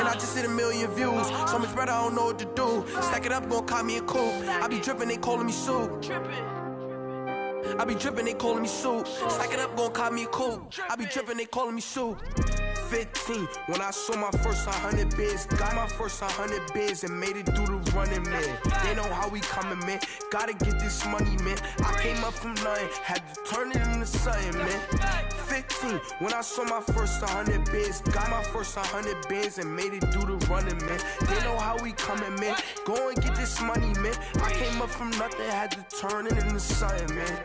I just hit 1 million views. So much better, I don't know what to do. Stack it up, gon' call me a coupe. I be drippin', they calling me soup. I be drippin', they calling me soup. Stack it up, gon' call me a coupe. I be drippin', they calling me soup. 15, when I saw my first 100 bids. Got my first 100 bids and made it through the running, man. They know how we coming, man. Gotta get this money, man. I came up from nothing, had to turn it into something, man. 15, when I saw my first 100 bids. Got my first 100 bids and made it through the running, man. They know how we coming, man. Go and get this money, man. I came up from nothing, had to turn it into something, man.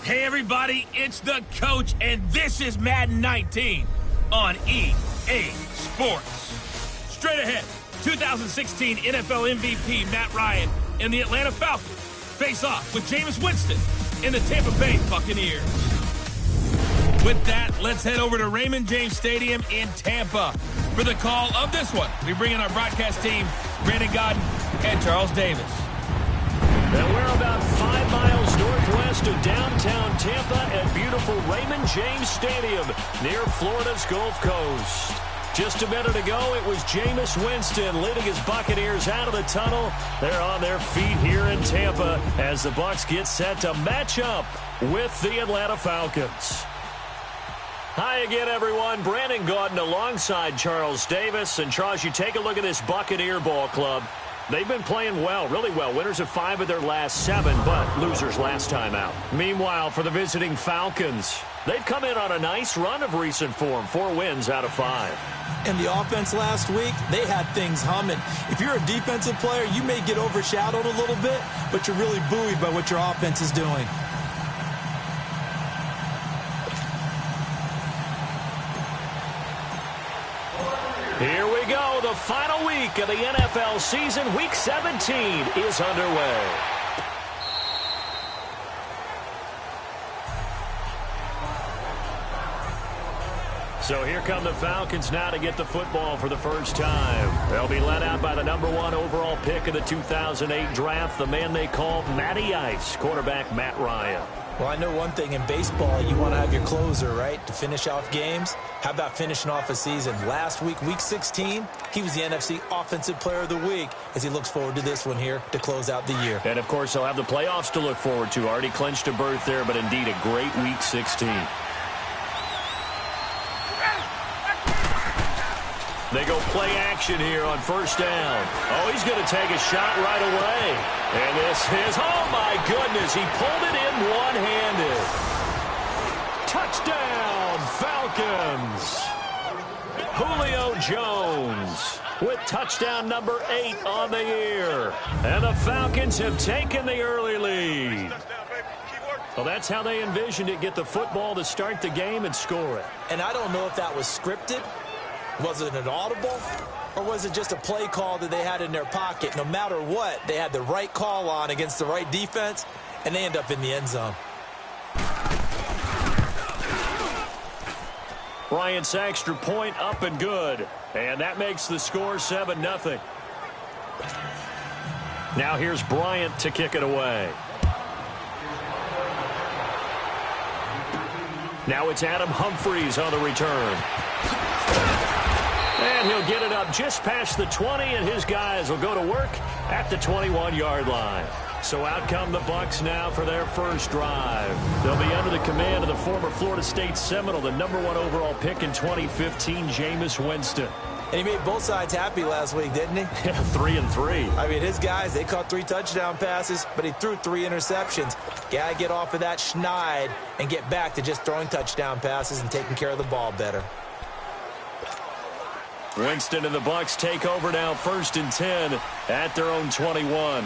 Hey everybody, it's the coach, and this is Madden 19 on EA Sports. Straight ahead, 2016 NFL MVP Matt Ryan and the Atlanta Falcons face off with Jameis Winston and the Tampa Bay Buccaneers. With that, let's head over to Raymond James Stadium in Tampa for the call of this one. We bring in our broadcast team, Brandon Godden and Charles Davis. And we're about 5 miles northwest of downtown Tampa at beautiful Raymond James Stadium near Florida's Gulf Coast. Just a minute ago, it was Jameis Winston leading his Buccaneers out of the tunnel. They're on their feet here in Tampa as the Bucs get set to match up with the Atlanta Falcons. Hi again, everyone. Brandon Gaudin alongside Charles Davis. And Charles, you take a look at this Buccaneer ball club. They've been playing well, really well. Winners of 5 of their last 7, but losers last time out. Meanwhile, for the visiting Falcons, they've come in on a nice run of recent form, 4 wins out of 5. And the offense last week, they had things humming. If you're a defensive player, you may get overshadowed a little bit, but you're really buoyed by what your offense is doing. Here we go. The final week of the NFL season, Week 17, is underway. So here come the Falcons now to get the football for the first time. They'll be led out by the #1 overall pick of the 2008 draft, the man they call Matty Ice, quarterback Matt Ryan. Well, I know one thing in baseball, you want to have your closer, right, to finish off games. How about finishing off a season? Last week, Week 16, he was the NFC Offensive Player of the Week as he looks forward to this one here to close out the year. And, of course, he'll have the playoffs to look forward to. Already clinched a berth there, but indeed a great Week 16. They go play action here on first down. Oh, he's going to take a shot right away. And this is, oh my goodness, he pulled it in one-handed. Touchdown, Falcons. Julio Jones with touchdown number 8 on the year. And the Falcons have taken the early lead. Well, that's how they envisioned it, get the football to start the game and score it. And I don't know if that was scripted. Was it an audible? Or was it just a play call that they had in their pocket? No matter what, they had the right call on against the right defense, and they end up in the end zone. Bryant's extra point up and good. And that makes the score 7-0. Now here's Bryant to kick it away. Now it's Adam Humphries on the return. And he'll get it up just past the 20, and his guys will go to work at the 21-yard line. So out come the Bucs now for their first drive. They'll be under the command of the former Florida State Seminole, the #1 overall pick in 2015, Jameis Winston. And he made both sides happy last week, didn't he? Yeah, 3-3. I mean, his guys, they caught 3 touchdown passes, but he threw 3 interceptions. Got to get off of that schneid and get back to just throwing touchdown passes and taking care of the ball better. Winston and the Bucs take over now, 1st and 10 at their own 21.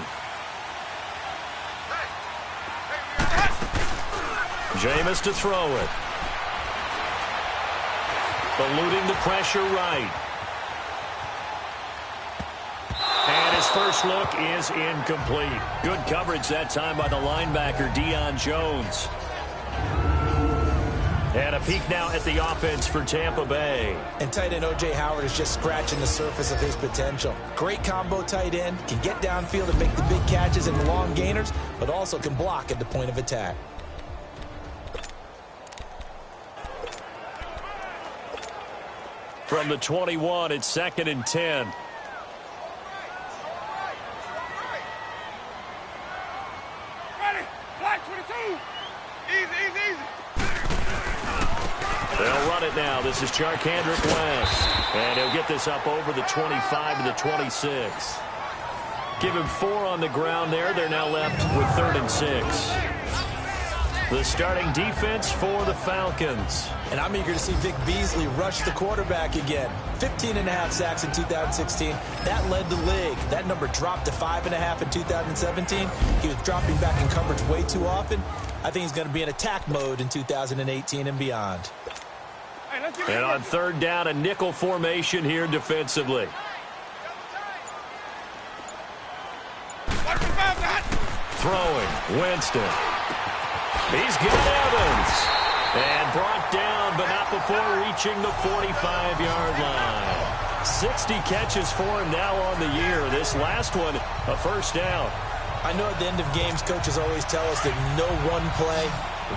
Jameis to throw it. Eluding the pressure right. And his first look is incomplete. Good coverage that time by the linebacker, Deion Jones. And a peek now at the offense for Tampa Bay. And tight end O.J. Howard is just scratching the surface of his potential. Great combo tight end, can get downfield and make the big catches and the long gainers, but also can block at the point of attack. From the 21, it's 2nd and 10. Ready? Flag 22. Easy. They'll run it now. This is Charkandrick West. And he'll get this up over the 25 to the 26. Give him 4 on the ground there. They're now left with 3rd and 6. The starting defense for the Falcons. And I'm eager to see Vic Beasley rush the quarterback again. 15.5 sacks in 2016. That led the league. That number dropped to 5.5 in 2017. He was dropping back in coverage way too often. I think he's going to be in attack mode in 2018 and beyond. And on 3rd down, a nickel formation here defensively. Throwing, Winston. He's got Evans. And brought down, but not before reaching the 45-yard line. 60 catches for him now on the year. This last one, a first down. I know at the end of games, coaches always tell us that no one play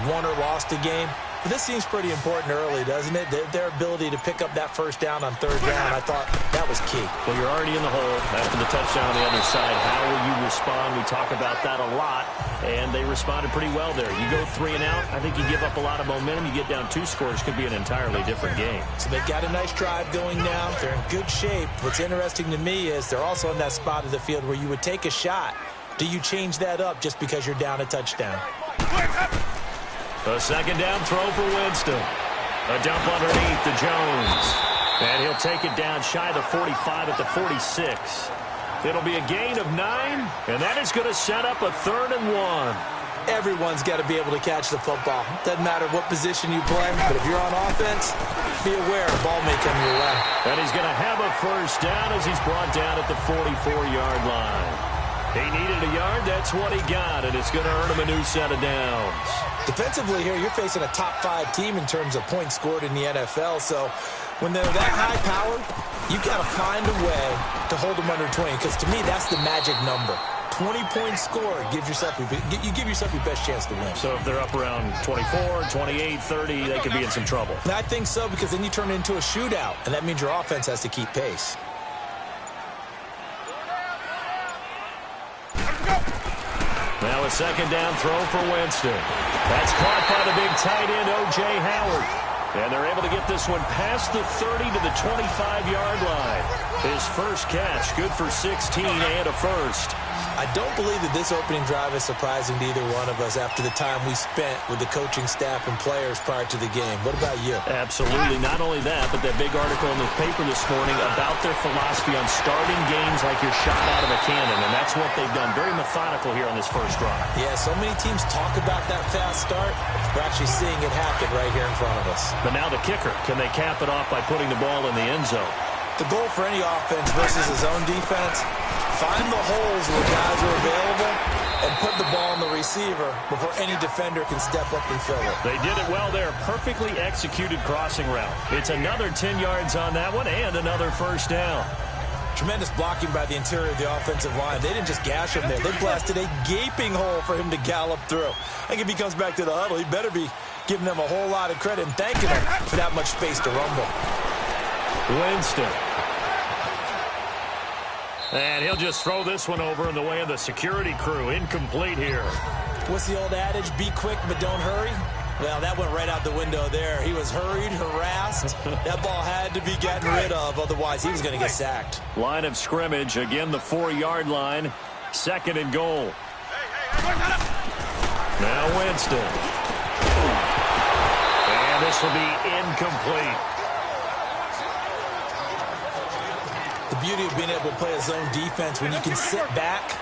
won or lost a game. But this seems pretty important early, doesn't it? Their ability to pick up that first down on 3rd down, I thought that was key. Well, you're already in the hole after the touchdown on the other side. How will you respond? We talk about that a lot, and they responded pretty well there. You go 3 and out, I think you give up a lot of momentum. You get down 2 scores, could be an entirely different game. So they've got a nice drive going now. They're in good shape. What's interesting to me is they're also in that spot of the field where you would take a shot. Do you change that up just because you're down a touchdown? A 2nd down throw for Winston. A dump underneath to Jones. And he'll take it down shy of the 45 at the 46. It'll be a gain of 9, and that is going to set up a 3rd and 1. Everyone's got to be able to catch the football. Doesn't matter what position you play, but if you're on offense, be aware the ball may come your way. And he's going to have a first down as he's brought down at the 44-yard line. He needed a yard. That's what he got, and it's going to earn him a new set of downs. Defensively here, you're facing a top 5 team in terms of points scored in the NFL. So when they're that high-powered, you've got to find a way to hold them under 20, because to me, that's the magic number. 20-point score gives yourself you give yourself your best chance to win. So if they're up around 24, 28, 30, they could be in some trouble. And I think so, because then you turn it into a shootout, and that means your offense has to keep pace. Now a 2nd down throw for Winston. That's caught by the big tight end, O.J. Howard. And they're able to get this one past the 30 to the 25-yard line. His first catch, good for 16 and a first. I don't believe that this opening drive is surprising to either one of us after the time we spent with the coaching staff and players prior to the game. What about you? Absolutely. Not only that, but that big article in the paper this morning about their philosophy on starting games like you're shot out of a cannon, and that's what they've done. Very methodical here on this first drive. Yeah, so many teams talk about that fast start. We're actually seeing it happen right here in front of us. But now the kicker. Can they cap it off by putting the ball in the end zone? The goal for any offense versus his own defense, find the holes where guys are available and put the ball on the receiver before any defender can step up and fill it. They did it well there. Perfectly executed crossing route. It's another 10 yards on that one and another first down. Tremendous blocking by the interior of the offensive line. They didn't just gash him there. They blasted a gaping hole for him to gallop through. I think if he comes back to the huddle, he better be giving them a whole lot of credit and thanking them for that much space to rumble. Winston. And he'll just throw this one over in the way of the security crew. Incomplete here. What's the old adage? Be quick, but don't hurry. Well, that went right out the window there. He was hurried, harassed. That ball had to be gotten rid of, otherwise he was going to get sacked. Line of scrimmage, again the 4-yard line. 2nd and goal. Now Winston. And this will be incomplete. The beauty of being able to play a zone defense when you can sit back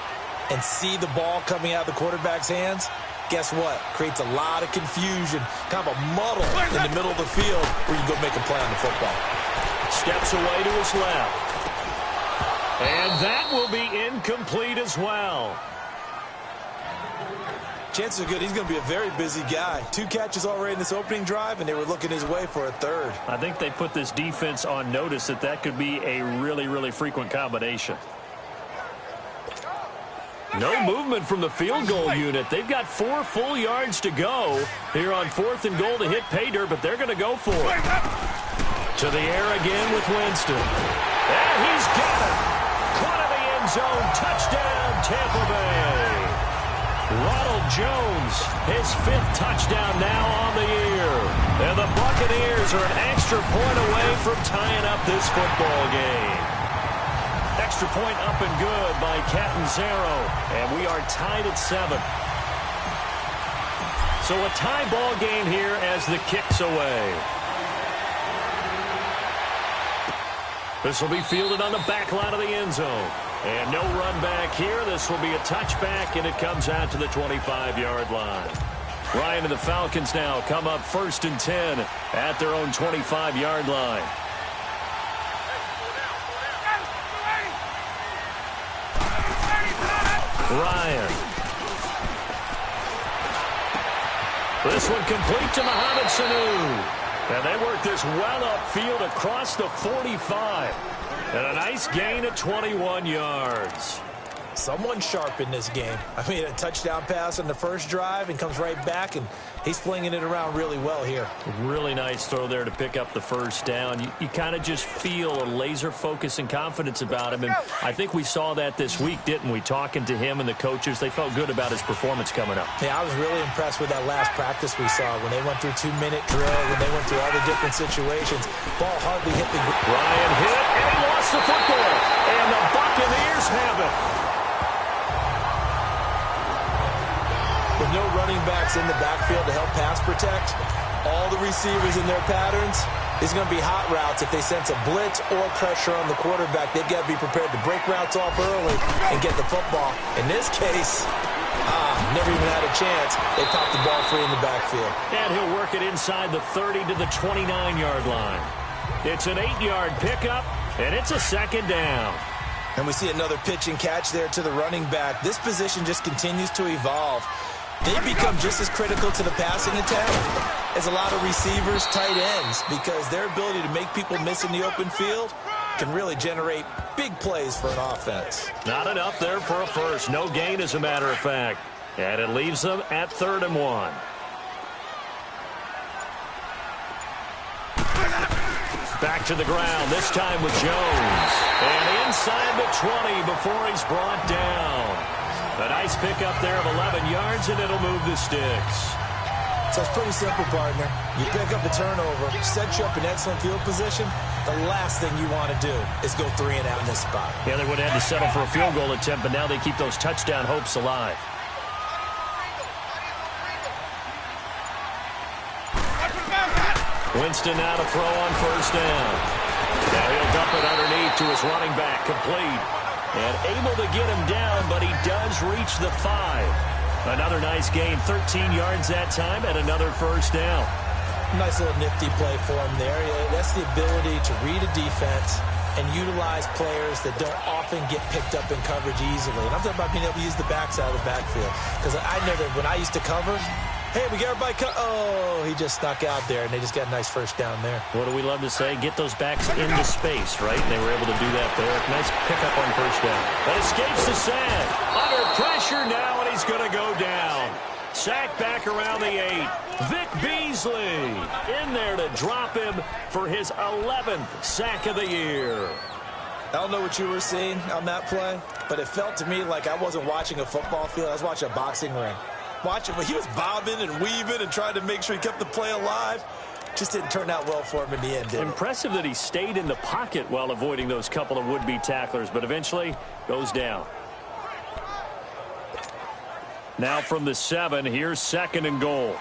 and see the ball coming out of the quarterback's hands, guess what? Creates a lot of confusion, kind of a muddle in the middle of the field where you go make a play on the football. Steps away to his left. And that will be incomplete as well. Chances are good he's going to be a very busy guy. 2 catches already in this opening drive, and they were looking his way for a 3rd. I think they put this defense on notice that could be a really, really frequent combination. No movement from the field goal unit. They've got 4 full yards to go here on 4th and goal to hit pay dirt, but they're going to go for it. To the air again with Winston. And he's got it. Caught in the end zone. Touchdown, Tampa Bay. Ronald Jones, his 5th touchdown now on the year. And the Buccaneers are an extra point away from tying up this football game. Extra point up and good by Catanzaro. And we are tied at 7. So a tie ball game here as the kick's away. This will be fielded on the back line of the end zone. And no run back here. This will be a touchback, and it comes out to the 25-yard line. Ryan and the Falcons now come up 1st and 10 at their own 25-yard line. Ryan. This one complete to Mohamed Sanu. And they work this well upfield across the 45. And a nice gain of 21 yards. Someone sharp in this game. I mean, a touchdown pass on the first drive and comes right back, and he's flinging it around really well here. Really nice throw there to pick up the first down. You kind of just feel a laser focus and confidence about him, and I think we saw that this week, didn't we? Talking to him and the coaches, they felt good about his performance coming up. Yeah, I was really impressed with that last practice we saw when they went through 2-minute drill, when they went through all the different situations. Ball hardly hit the ground. Ryan hit, and he lost the football, and the Buccaneers have it. With no running backs in the backfield to help pass protect, all the receivers in their patterns, it's going to be hot routes. If they sense a blitz or pressure on the quarterback, they've got to be prepared to break routes off early and get the football. In this case, never even had a chance. They popped the ball free in the backfield. And he'll work it inside the 30 to the 29-yard line. It's an 8-yard pickup, and it's a 2nd down. And we see another pitch and catch there to the running back. This position just continues to evolve. They become just as critical to the passing attack as a lot of receivers, tight ends, because their ability to make people miss in the open field can really generate big plays for an offense. Not enough there for a first. No gain, as a matter of fact. And it leaves them at 3rd and 1. Back to the ground, this time with Jones. And inside the 20 before he's brought down. A nice pickup there of 11 yards, and it'll move the sticks. So it's pretty simple, partner. You pick up a turnover, set you up in excellent field position. The last thing you want to do is go 3 and out in this spot. Yeah, they would have had to settle for a field goal attempt, but now they keep those touchdown hopes alive. Winston now to throw on 1st down. Now he'll dump it underneath to his running back, complete. And able to get him down, but he does reach the 5. Another nice gain, 13 yards that time, and another 1st down. Nice little nifty play for him there. That's the ability to read a defense and utilize players that don't often get picked up in coverage easily. And I'm talking about being able to use the backside of the backfield. Because I know that when I used to cover, hey, we got everybody oh, he just snuck out there, and they just got a nice 1st down there. What do we love to say? Get those backs into space, right? And they were able to do that there. Nice pickup on 1st down. But escapes the sack. Under pressure now, and he's going to go down. Sack back around the 8. Vic Beasley in there to drop him for his 11th sack of the year. I don't know what you were seeing on that play, but it felt to me like I wasn't watching a football field. I was watching a boxing ring. Watching, but he was bobbing and weaving and trying to make sure he kept the play alive. Just didn't turn out well for him in the end, did it? Impressive that he stayed in the pocket while avoiding those couple of would-be tacklers, but eventually goes down. Now from the 7, here's 2nd and goal.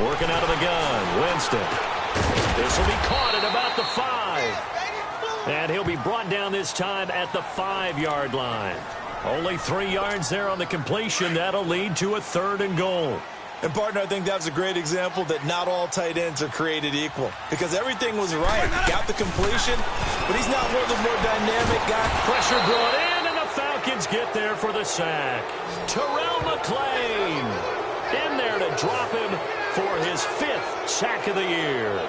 Working out of the gun, Winston. This will be caught at about the 5. And he'll be brought down this time at the 5-yard line. Only 3 yards there on the completion. That'll lead to a 3rd and goal. And, partner, I think that's a great example that not all tight ends are created equal. Because everything was right. He got the completion, but he's not one of the more dynamic guys. Pressure brought in, and the Falcons get there for the sack. Terrell McClain in there to drop him for his 5th sack of the year.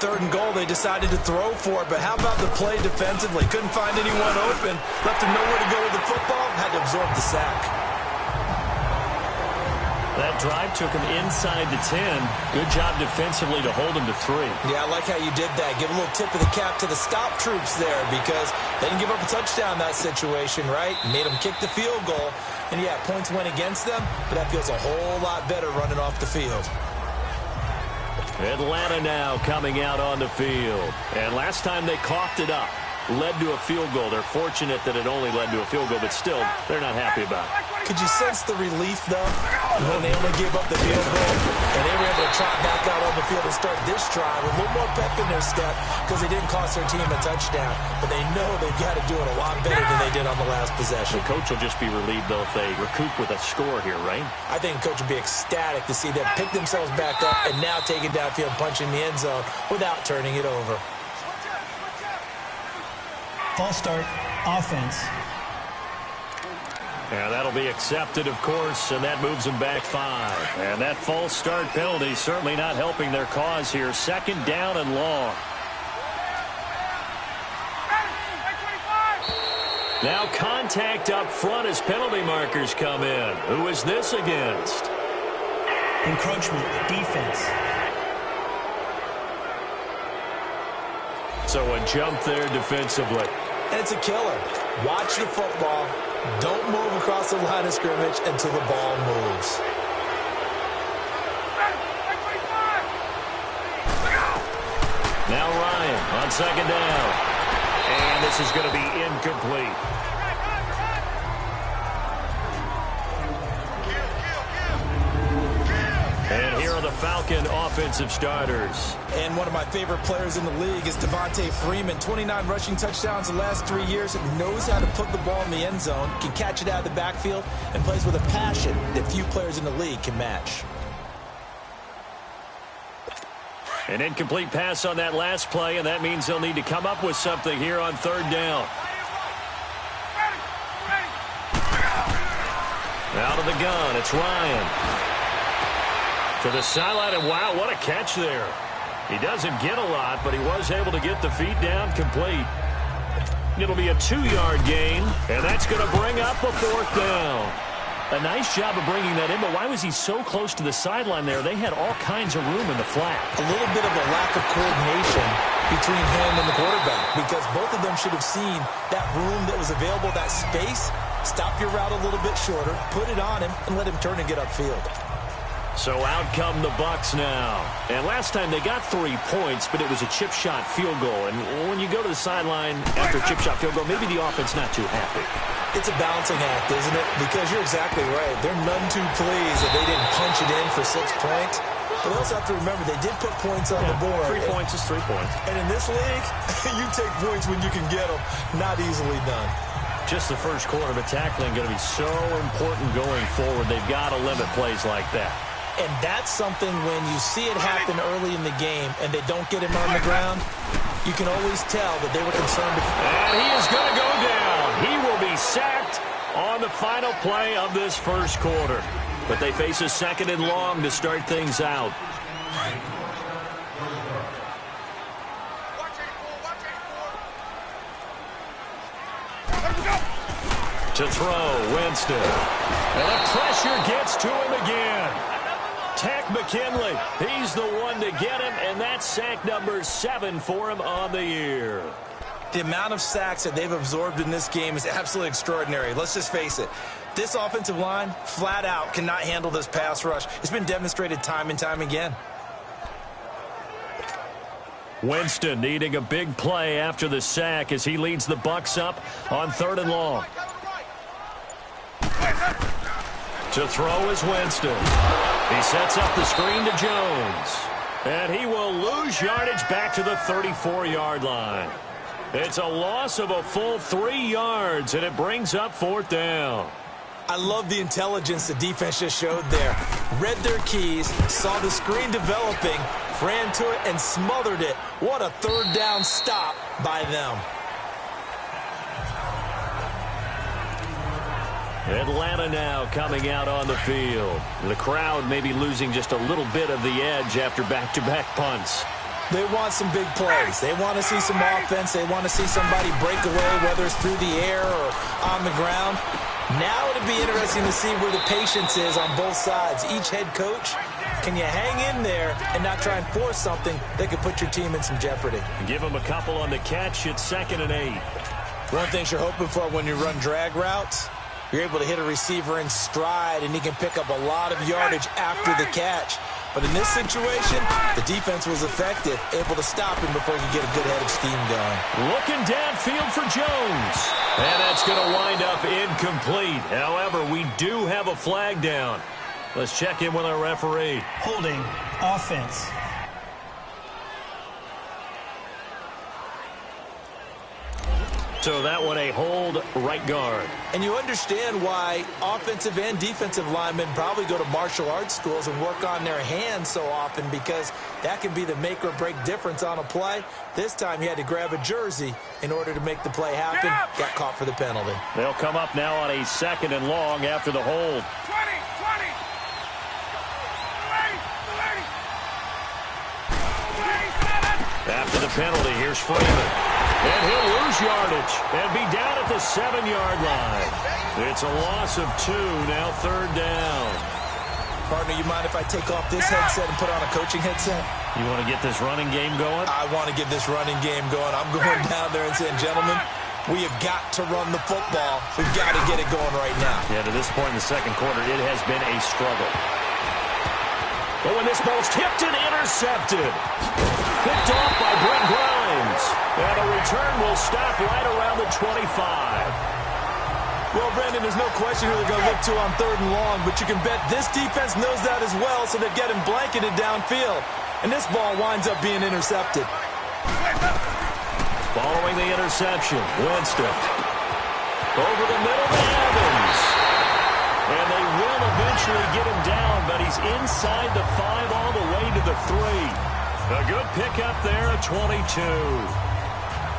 3rd and goal, they decided to throw for it, but how about the play defensively? Couldn't find anyone open, left him nowhere to go with the football, had to absorb the sack. That drive took him inside the 10. Good job defensively to hold him to 3. Yeah, I like how you did that. Give a little tip of the cap to the stop troops there because they didn't give up a touchdown in that situation, right? Made them kick the field goal. And, yeah, points went against them, but that feels a whole lot better running off the field. Atlanta now coming out on the field. And last time they coughed it up, led to a field goal. They're fortunate that it only led to a field goal, but still, they're not happy about it. Could you sense the relief, though, when they only gave up the field goal and they were able to trot back out on the field and start this drive with a little more pep in their step because they didn't cost their team a touchdown, but they know they've got to do it a lot better than they did on the last possession. The coach will just be relieved, though, if they recoup with a score here, right? I think the coach would be ecstatic to see them pick themselves back up and now take it downfield, punching the end zone without turning it over. False start, offense. Yeah, that'll be accepted, of course, and that moves them back 5. And that false start penalty certainly not helping their cause here. 2nd down and long. Now contact up front as penalty markers come in. Who is this against? Encroachment, defense. So a jump there defensively. And it's a killer. Watch the football. Don't move across the line of scrimmage until the ball moves. Now Ryan on 2nd down. And this is going to be incomplete. And here are the Falcon offensive starters. And one of my favorite players in the league is Devontae Freeman. 29 rushing touchdowns the last 3 years. Knows how to put the ball in the end zone. Can catch it out of the backfield. And plays with a passion that few players in the league can match. An incomplete pass on that last play. And that means they'll need to come up with something here on 3rd down. Out of the gun. It's Ryan. To the sideline, and wow, what a catch there. He doesn't get a lot, but he was able to get the feet down complete. It'll be a 2-yard gain, and that's going to bring up a 4th down. A nice job of bringing that in, but why was he so close to the sideline there? They had all kinds of room in the flat. A little bit of a lack of coordination between him and the quarterback because both of them should have seen that room that was available, that space. Stop your route a little bit shorter, put it on him, and let him turn and get upfield. So out come the Bucs now. And last time they got 3 points, but it was a chip shot field goal. And when you go to the sideline after a chip shot field goal, maybe the offense not too happy. It's a balancing act, isn't it? Because you're exactly right. They're none too pleased that they didn't punch it in for 6 points. But they also have to remember they did put points on the board. 3 points is 3 points. And in this league, you take points when you can get them. Not easily done. Just the first quarter, but tackling going to be so important going forward. They've got to limit plays like that. And that's something when you see it happen early in the game and they don't get him on the ground, you can always tell that they were concerned. And he is going to go down. He will be sacked on the final play of this first quarter. But they face a 2nd and long to start things out. To throw, Winston. And the pressure gets to him again. Tack McKinley, he's the one to get him, and that's sack number 7 for him on the year. The amount of sacks that they've absorbed in this game is absolutely extraordinary. Let's just face it. This offensive line, flat out, cannot handle this pass rush. It's been demonstrated time and time again. Winston needing a big play after the sack as he leads the Bucs up on 3rd and long. To throw is Winston. He sets up the screen to Jones. And he will lose yardage back to the 34-yard line. It's a loss of a full 3 yards, and it brings up 4th down. I love the intelligence the defense just showed there. Read their keys, saw the screen developing, ran to it, and smothered it. What a 3rd down stop by them. Atlanta now coming out on the field. The crowd may be losing just a little bit of the edge after back-to-back punts. They want some big plays. They want to see some offense. They want to see somebody break away, whether it's through the air or on the ground. Now it'll be interesting to see where the patience is on both sides. Each head coach, can you hang in there and not try and force something that could put your team in some jeopardy? Give him a couple on the catch. It's 2nd and 8. One thing you're hoping for when you run drag routes, you're able to hit a receiver in stride, and he can pick up a lot of yardage after the catch. But in this situation, the defense was effective, able to stop him before he could get a good head of steam going. Looking downfield for Jones. And that's going to wind up incomplete. However, we do have a flag down. Let's check in with our referee. Holding. Offense. So that one a hold, right guard. And you understand why offensive and defensive linemen probably go to martial arts schools and work on their hands so often, because that can be the make or break difference on a play. This time he had to grab a jersey in order to make the play happen. Got caught for the penalty. They'll come up now on a 2nd and long after the hold. 20. After the penalty, here's Freeman. And he'll lose yardage and be down at the 7-yard line. It's a loss of 2, now 3rd down. Partner, you mind if I take off this headset and put on a coaching headset? You want to get this running game going? I want to get this running game going. I'm going down there and saying, gentlemen, we have got to run the football. We've got to get it going right now. Yeah, to this point in the 2nd quarter, it has been a struggle. But when this ball's tipped and intercepted. Picked off by Brent Grimes. And a return will stop right around the 25. Well, Brandon, there's no question who they're going to look to on 3rd and long, but you can bet this defense knows that as well, so they're getting blanketed downfield. And this ball winds up being intercepted. Following the interception, Winston. Over the middle to Evans. And they will eventually get him down, but he's inside the 5 all the way to the 3. A good pickup there at 22.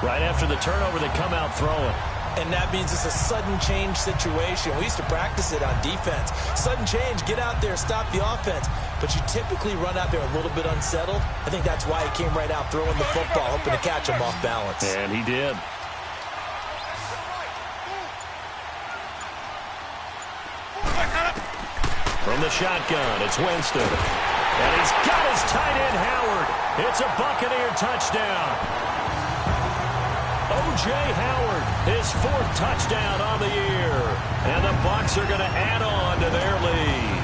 Right after the turnover, they come out throwing. And that means it's a sudden change situation. We used to practice it on defense. Sudden change, get out there, stop the offense. But you typically run out there a little bit unsettled. I think that's why he came right out throwing the football, hoping to catch him off balance. And he did. From the shotgun, it's Winston. And he's got his tight end, Howard. It's a Buccaneer touchdown. O.J. Howard, his 4th touchdown on the year. And the Bucs are going to add on to their lead.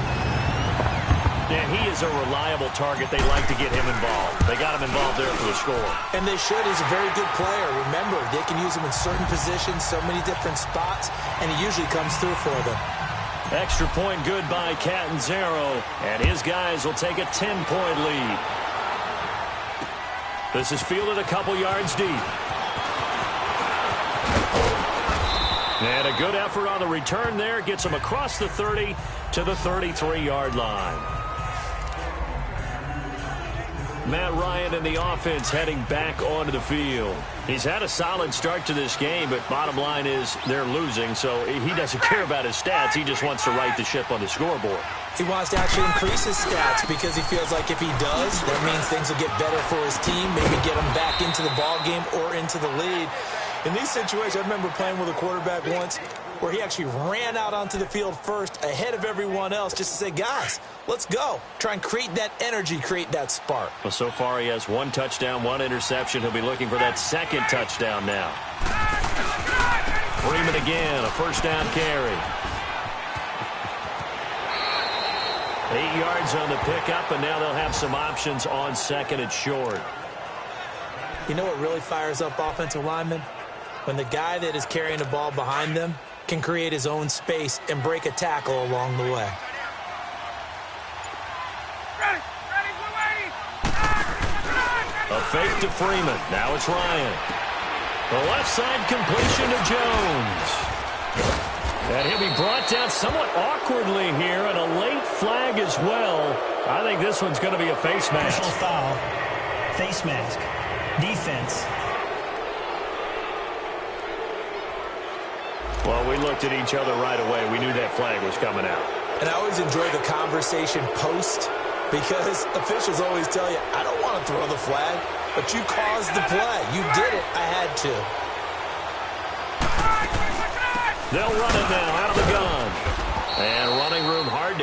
And he is a reliable target. They like to get him involved. They got him involved there for the score. And they should. He's a very good player. Remember, they can use him in certain positions, so many different spots, and he usually comes through for them. Extra point good by Catanzaro, and his guys will take a 10-point lead. This is fielded a couple yards deep. And a good effort on the return there. Gets him across the 30 to the 33-yard line. Matt Ryan and the offense heading back onto the field. He's had a solid start to this game, but bottom line is they're losing, so he doesn't care about his stats. He just wants to right the ship on the scoreboard. He wants to actually increase his stats because he feels like if he does, that means things will get better for his team, maybe get him back into the ball game or into the lead. In these situations, I remember playing with a quarterback once where he actually ran out onto the field first ahead of everyone else just to say, guys, let's go. Try and create that energy, create that spark. Well, so far he has 1 touchdown, 1 interception. He'll be looking for that 2nd touchdown now. Freeman again, a 1st down carry. 8 yards on the pickup, and now they'll have some options on 2nd and short. You know what really fires up offensive linemen? When the guy that is carrying the ball behind them can create his own space and break a tackle along the way. A fake to Freeman. Now it's Ryan. The left side completion to Jones. And he'll be brought down somewhat awkwardly here, and a late flag as well. I think this one's going to be a face mask. Personal foul. Face mask. Defense. Well, we looked at each other right away. We knew that flag was coming out. And I always enjoy the conversation post because officials always tell you, I don't want to throw the flag, but you caused the play. You did it. I had to. They'll run it now out of the gun.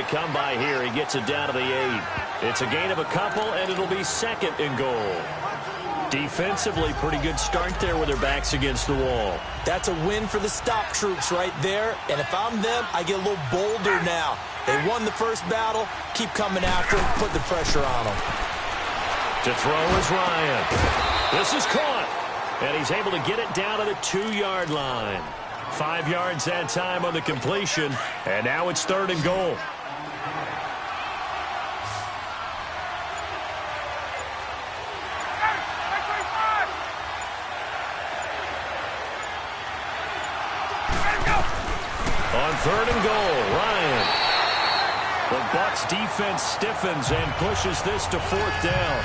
come by here. He gets it down to the 8. It's a gain of a couple, and it'll be 2nd and goal. Defensively, pretty good start there with their backs against the wall. That's a win for the stop troops right there. And if I'm them, I get a little bolder now. They won the first battle. Keep coming after them. Put the pressure on them. To throw is Ryan. This is caught. And he's able to get it down to the 2-yard line. 5 yards that time on the completion. And now it's 3rd and goal. On 3rd and goal, Ryan. The Bucs defense stiffens and pushes this to 4th down.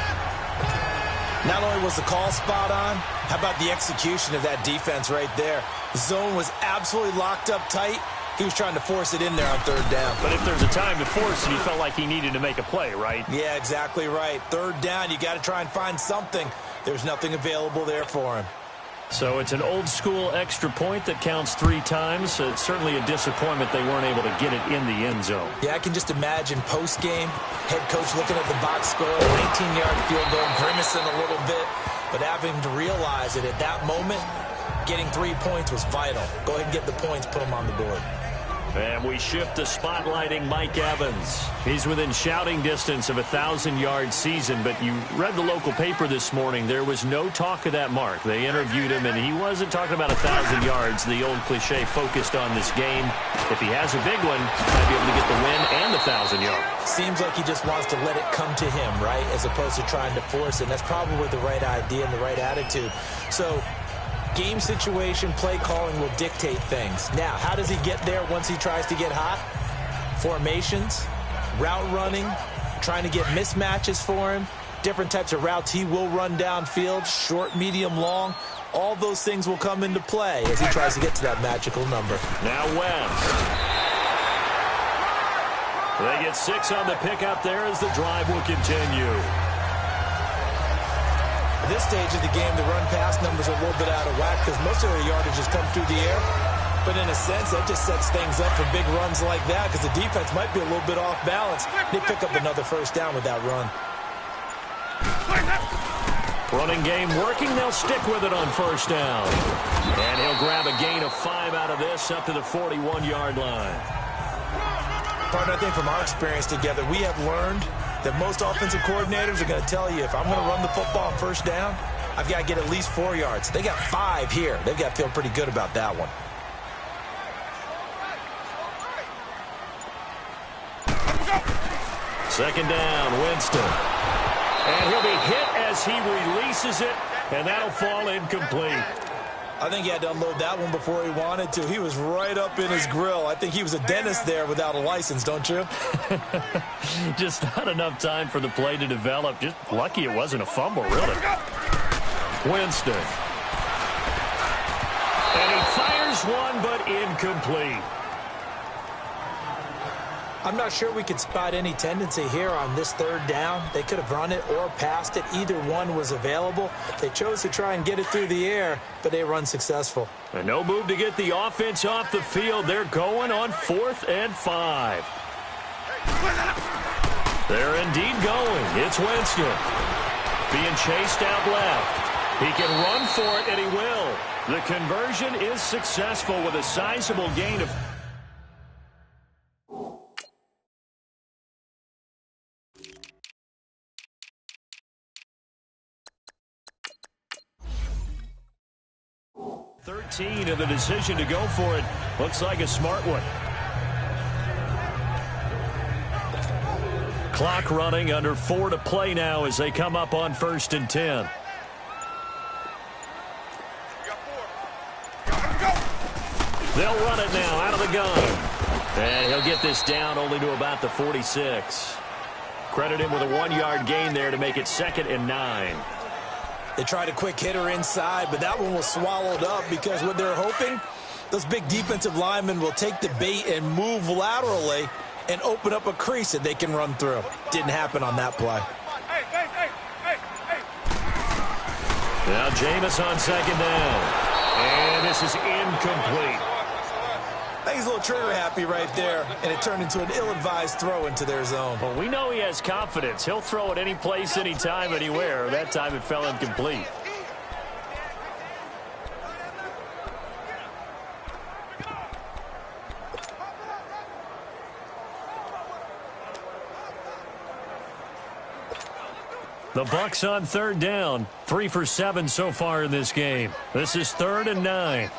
Not only was the call spot on, how about the execution of that defense right there? The zone was absolutely locked up tight. He was trying to force it in there on 3rd down. But if there's a time to force it, he felt like he needed to make a play, right? Yeah, exactly right. 3rd down, you got to try and find something. There's nothing available there for him. So it's an old-school extra point that counts 3 times. It's certainly a disappointment they weren't able to get it in the end zone. Yeah, I can just imagine post-game, head coach looking at the box score, 19-yard field goal, grimacing a little bit, but having to realize that at that moment, getting 3 points was vital. Go ahead and get the points, put them on the board. And we shift to spotlighting Mike Evans. He's within shouting distance of a 1,000-yard season, but you read the local paper this morning. There was no talk of that mark. They interviewed him, and he wasn't talking about 1,000 yards. The old cliche focused on this game. If he has a big one, he might be able to get the win and the 1,000 yards. Seems like he just wants to let it come to him, right, as opposed to trying to force it. And that's probably the right idea and the right attitude. So game situation, play calling will dictate things. Now, how does he get there once he tries to get hot? Formations, route running, trying to get mismatches for him, different types of routes he will run downfield, short, medium, long. All those things will come into play as he tries to get to that magical number. Now West. They get 6 on the pickup there as the drive will continue. At this stage of the game, the run-pass numbers are a little bit out of whack because most of their yardage has come through the air. But in a sense, that just sets things up for big runs like that because the defense might be a little bit off balance. They pick up another 1st down with that run. Running game working. They'll stick with it on 1st down. And he'll grab a gain of 5 out of this up to the 41-yard line. Partner, I think from our experience together, we have learned that most offensive coordinators are going to tell you, if I'm going to run the football on 1st down, I've got to get at least 4 yards. They got 5 here. They've got to feel pretty good about that one. Second down, Winston. And he'll be hit as he releases it, and that'll fall incomplete. I think he had to unload that one before he wanted to. He was right up in his grill. I think he was a dentist there without a license, don't you? Just not enough time for the play to develop. Just lucky it wasn't a fumble, really. Winston. And he fires one, but incomplete. I'm not sure we could spot any tendency here on this 3rd down. They could have run it or passed it. Either one was available. They chose to try and get it through the air, but they were unsuccessful. And no move to get the offense off the field. They're going on 4th and 5. They're indeed going. It's Winston. Being chased out left. He can run for it, and he will. The conversion is successful with a sizable gain of... and the decision to go for it looks like a smart one. Clock running, under 4 to play now as they come up on 1st and 10. They'll run it now out of the gun. And he'll get this down only to about the 46. Credit him with a 1-yard gain there to make it 2nd and 9. They tried a quick hitter inside, but that one was swallowed up because what they're hoping, those big defensive linemen will take the bait and move laterally and open up a crease that they can run through. Didn't happen on that play. Now Jameis on 2nd down. And this is incomplete. I think he's a little trigger happy right there, and it turned into an ill-advised throw into their zone. Well, we know he has confidence. He'll throw it any place, anytime, anywhere. That time it fell incomplete. The Bucs on third down. 3 for 7 so far in this game. This is 3rd and 9.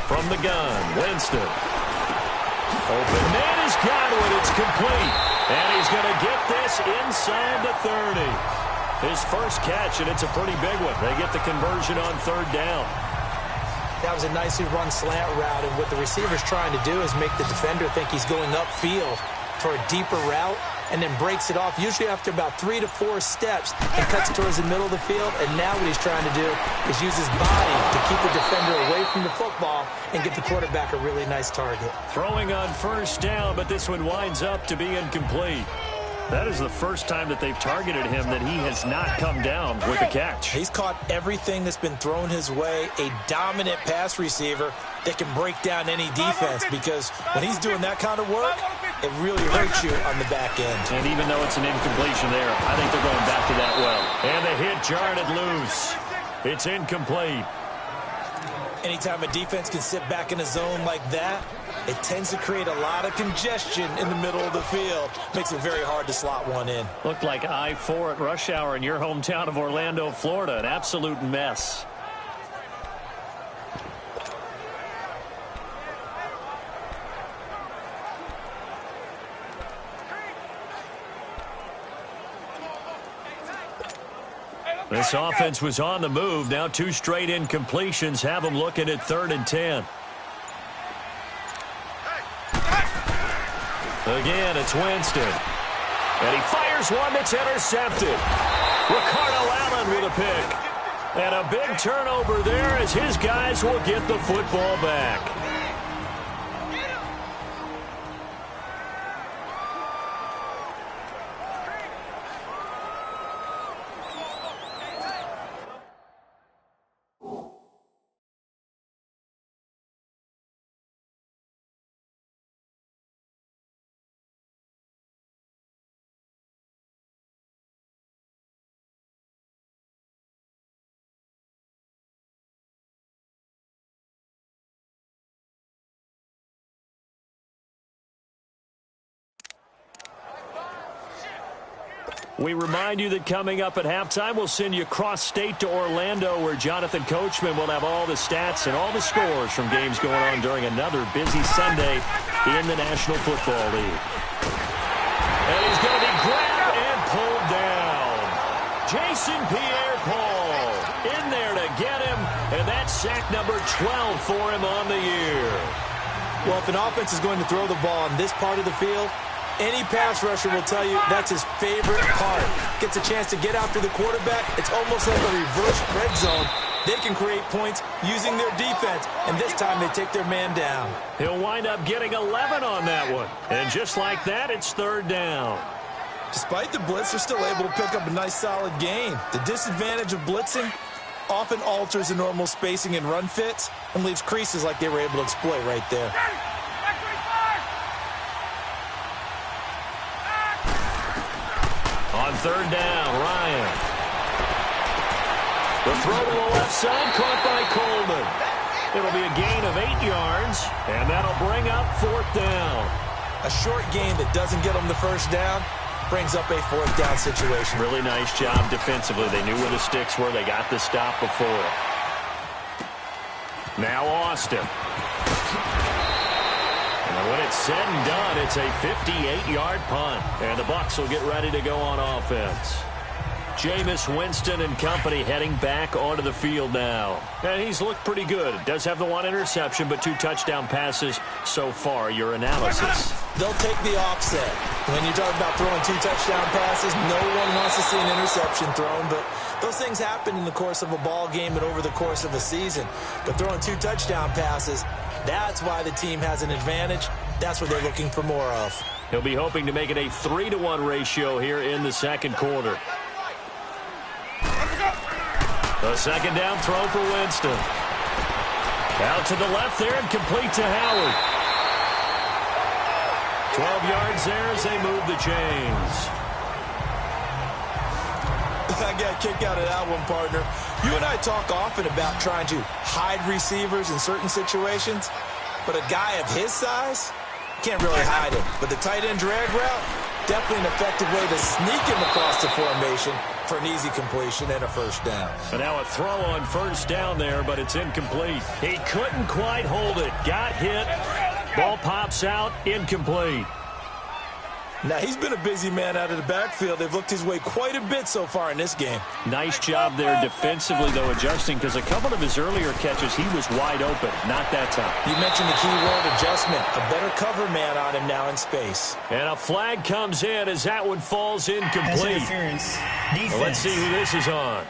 From the gun, Winston. Open man is Godwin. It's complete. And he's going to get this inside the 30. His first catch, and it's a pretty big one. They get the conversion on third down. That was a nicely run slant route, and what the receiver's trying to do is make the defender think he's going upfield for a deeper route, and then breaks it off, usually after about 3 to 4 steps, and cuts towards the middle of the field. And now what he's trying to do is use his body to keep the defender away from the football and get the quarterback a really nice target. Throwing on first down, but this one winds up to be incomplete. That is the first time that they've targeted him that he has not come down with a catch. He's caught everything that's been thrown his way, a dominant pass receiver that can break down any defense, because when he's doing that kind of work, it really hurts you on the back end. And even though it's an incompletion there, I think they're going back to that well. And the hit jarred it loose. It's incomplete. Anytime a defense can sit back in a zone like that, it tends to create a lot of congestion in the middle of the field. Makes it very hard to slot one in. Looked like I-4 at rush hour in your hometown of Orlando, Florida. An absolute mess. This offense was on the move. Now 2 straight incompletions have them looking at 3rd and 10. Again, it's Winston. And he fires one that's intercepted. Ricardo Allen with a pick. And a big turnover there as his guys will get the football back. We remind you that coming up at halftime, we'll send you cross-state to Orlando, where Jonathan Coachman will have all the stats and all the scores from games going on during another busy Sunday in the National Football League. And he's going to be grabbed and pulled down. Jason Pierre-Paul in there to get him, and that's sack number 12 for him on the year. Well, if an offense is going to throw the ball on this part of the field, any pass rusher will tell you that's his favorite part. Gets a chance to get after the quarterback. It's almost like a reverse red zone. They can create points using their defense, and this time they take their man down. He'll wind up getting 11 on that one. And just like that, it's 3rd down. Despite the blitz, they're still able to pick up a nice solid gain. The disadvantage of blitzing often alters the normal spacing and run fits and leaves creases like they were able to exploit right there. On 3rd down, Ryan. The throw to the left side, caught by Coleman. It'll be a gain of 8 yards, and that'll bring up 4th down. A short gain that doesn't get them the first down brings up a 4th down situation. Really nice job defensively. They knew where the sticks were. They got the stop before. Now Austin. And when it's said and done, it's a 58-yard punt. And the Bucs will get ready to go on offense. Jameis Winston and company heading back onto the field now. And he's looked pretty good. Does have the 1 interception, but 2 touchdown passes so far. Your analysis? They'll take the offset. When you talk about throwing 2 touchdown passes, no one wants to see an interception thrown, but those things happen in the course of a ball game and over the course of a season. But throwing 2 touchdown passes, that's why the team has an advantage. That's what they're looking for more of. He'll be hoping to make it a 3-to-1 ratio here in the second quarter. A 2nd down throw for Winston. Out to the left there and complete to Howard. 12 yards there as they move the chains. I got a kick out of that one, partner. You and I talk often about trying to hide receivers in certain situations, but a guy of his size can't really hide him. But the tight end drag route, definitely an effective way to sneak him across the formation for an easy completion and a first down. And now a throw on first down there, but it's incomplete. He couldn't quite hold it. Got hit. Ball pops out. Incomplete. Now, he's been a busy man out of the backfield. They've looked his way quite a bit so far in this game. Nice job there defensively, though, adjusting, because a couple of his earlier catches, he was wide open. Not that time. You mentioned the key word, adjustment. A better cover man on him now in space. And a flag comes in as that one falls incomplete. Well, let's see who this is on.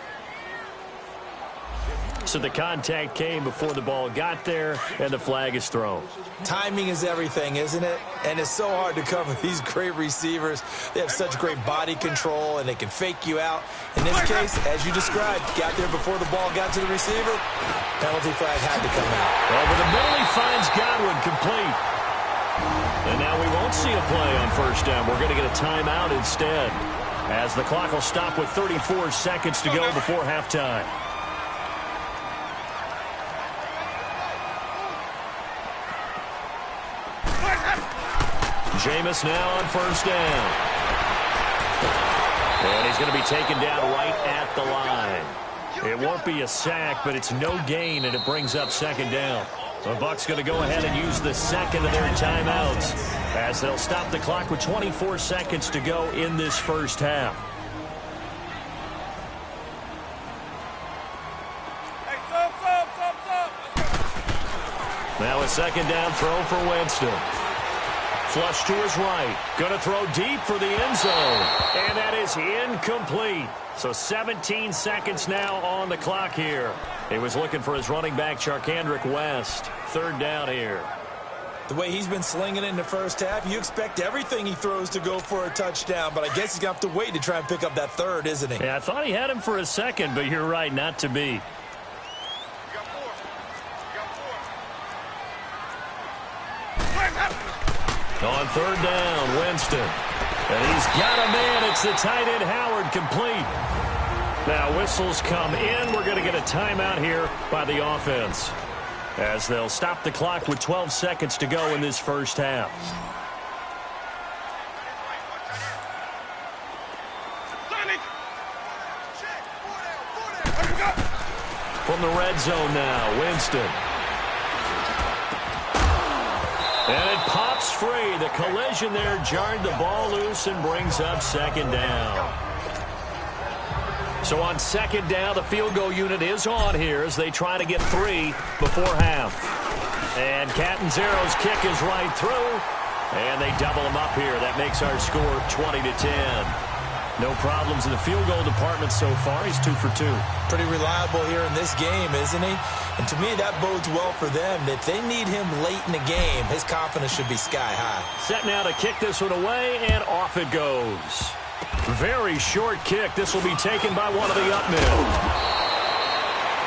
So the contact came before the ball got there, and the flag is thrown. Timing is everything, isn't it? And it's so hard to cover these great receivers. They have such great body control, and they can fake you out. In this case, as you described, got there before the ball got to the receiver. Penalty flag had to come out. Over the middle, he finds Godwin complete. And now we won't see a play on first down. We're going to get a timeout instead, as the clock will stop with 34 seconds to go before halftime. Jameis now on first down. And he's going to be taken down right at the line. It won't be a sack, but it's no gain, and it brings up second down. The Bucs going to go ahead and use the second of their timeouts, as they'll stop the clock with 24 seconds to go in this first half. Now a second down throw for Winston. Flush to his right. Going to throw deep for the end zone. And that is incomplete. So 17 seconds now on the clock here. He was looking for his running back, Charkandrick West. Third down here. The way he's been slinging in the first half, you expect everything he throws to go for a touchdown. But I guess he's going to have to wait to try and pick up that third, isn't he? Yeah, I thought he had him for a second, but you're right, not to be. On third down, Winston. And he's got a man. It's the tight end, Howard, complete. Now whistles come in. We're going to get a timeout here by the offense, as they'll stop the clock with 12 seconds to go in this first half. From the red zone now, Winston. And it pops free. The collision there jarred the ball loose and brings up second down. So on second down, the field goal unit is on here as they try to get 3 before half. And Catanzaro's kick is right through. And they double him up here. That makes our score 20-10. No problems in the field goal department so far. He's 2 for 2. Pretty reliable here in this game, isn't he? And to me, that bodes well for them. If they need him late in the game, his confidence should be sky high. Set now to kick this one away, and off it goes. Very short kick. This will be taken by one of the up men.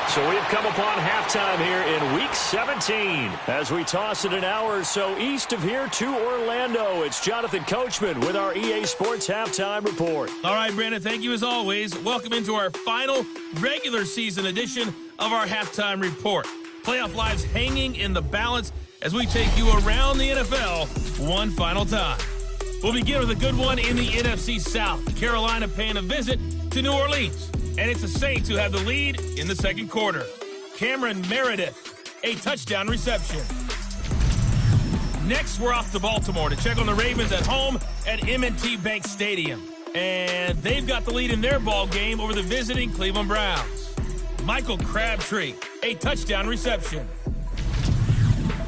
So we've come upon halftime here in Week 17 as we toss it an hour or so east of here to Orlando. It's Jonathan Coachman with our EA Sports Halftime Report. All right, Brandon, thank you as always. Welcome into our final regular season edition of our Halftime Report. Playoff lives hanging in the balance as we take you around the NFL one final time. We'll begin with a good one in the NFC South. Carolina paying a visit to New Orleans. And it's the Saints who have the lead in the second quarter. Cameron Meredith, a touchdown reception. Next, we're off to Baltimore to check on the Ravens at home at M&T Bank Stadium. And they've got the lead in their ball game over the visiting Cleveland Browns. Michael Crabtree, a touchdown reception.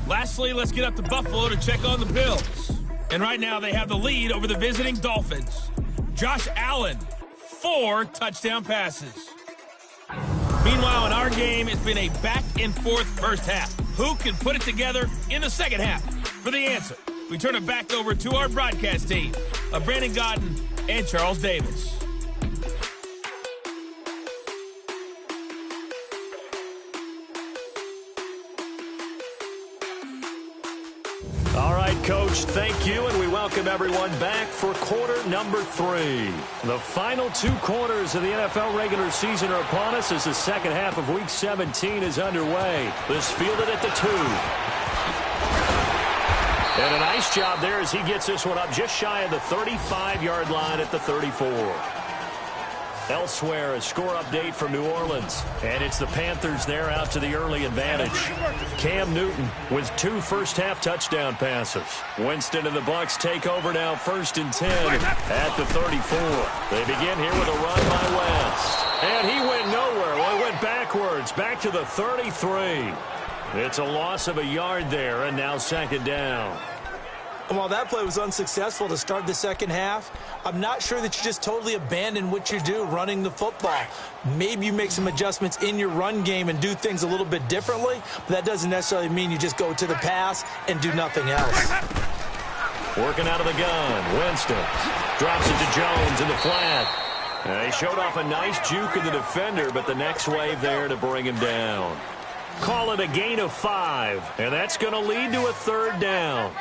Lastly, let's get up to Buffalo to check on the Bills. And right now, they have the lead over the visiting Dolphins. Josh Allen, 4 touchdown passes. Meanwhile, in our game, it's been a back-and-forth first half. Who can put it together in the second half? For the answer, we turn it back over to our broadcast team of Brandon Godden and Charles Davis. All right, Coach, thank you, and we welcome everyone back for quarter number 3. The final 2 quarters of the NFL regular season are upon us as the second half of Week 17 is underway. This fielded at the 2. And a nice job there as he gets this one up just shy of the 35-yard line at the 34. Elsewhere, a score update from New Orleans. And it's the Panthers there out to the early advantage. Cam Newton with 2 first-half touchdown passes. Winston and the Bucs take over now 1st and 10 at the 34. They begin here with a run by West. And he went nowhere. Well, he went backwards, back to the 33. It's a loss of a yard there, and now 2nd down. While that play was unsuccessful to start the second half, I'm not sure that you just totally abandon what you do running the football. Maybe you make some adjustments in your run game and do things a little bit differently, but that doesn't necessarily mean you just go to the pass and do nothing else. Working out of the gun, Winston drops it to Jones in the flat. He showed off a nice juke of the defender, but the next wave there to bring him down. Call it a gain of 5, and that's going to lead to a 3rd down.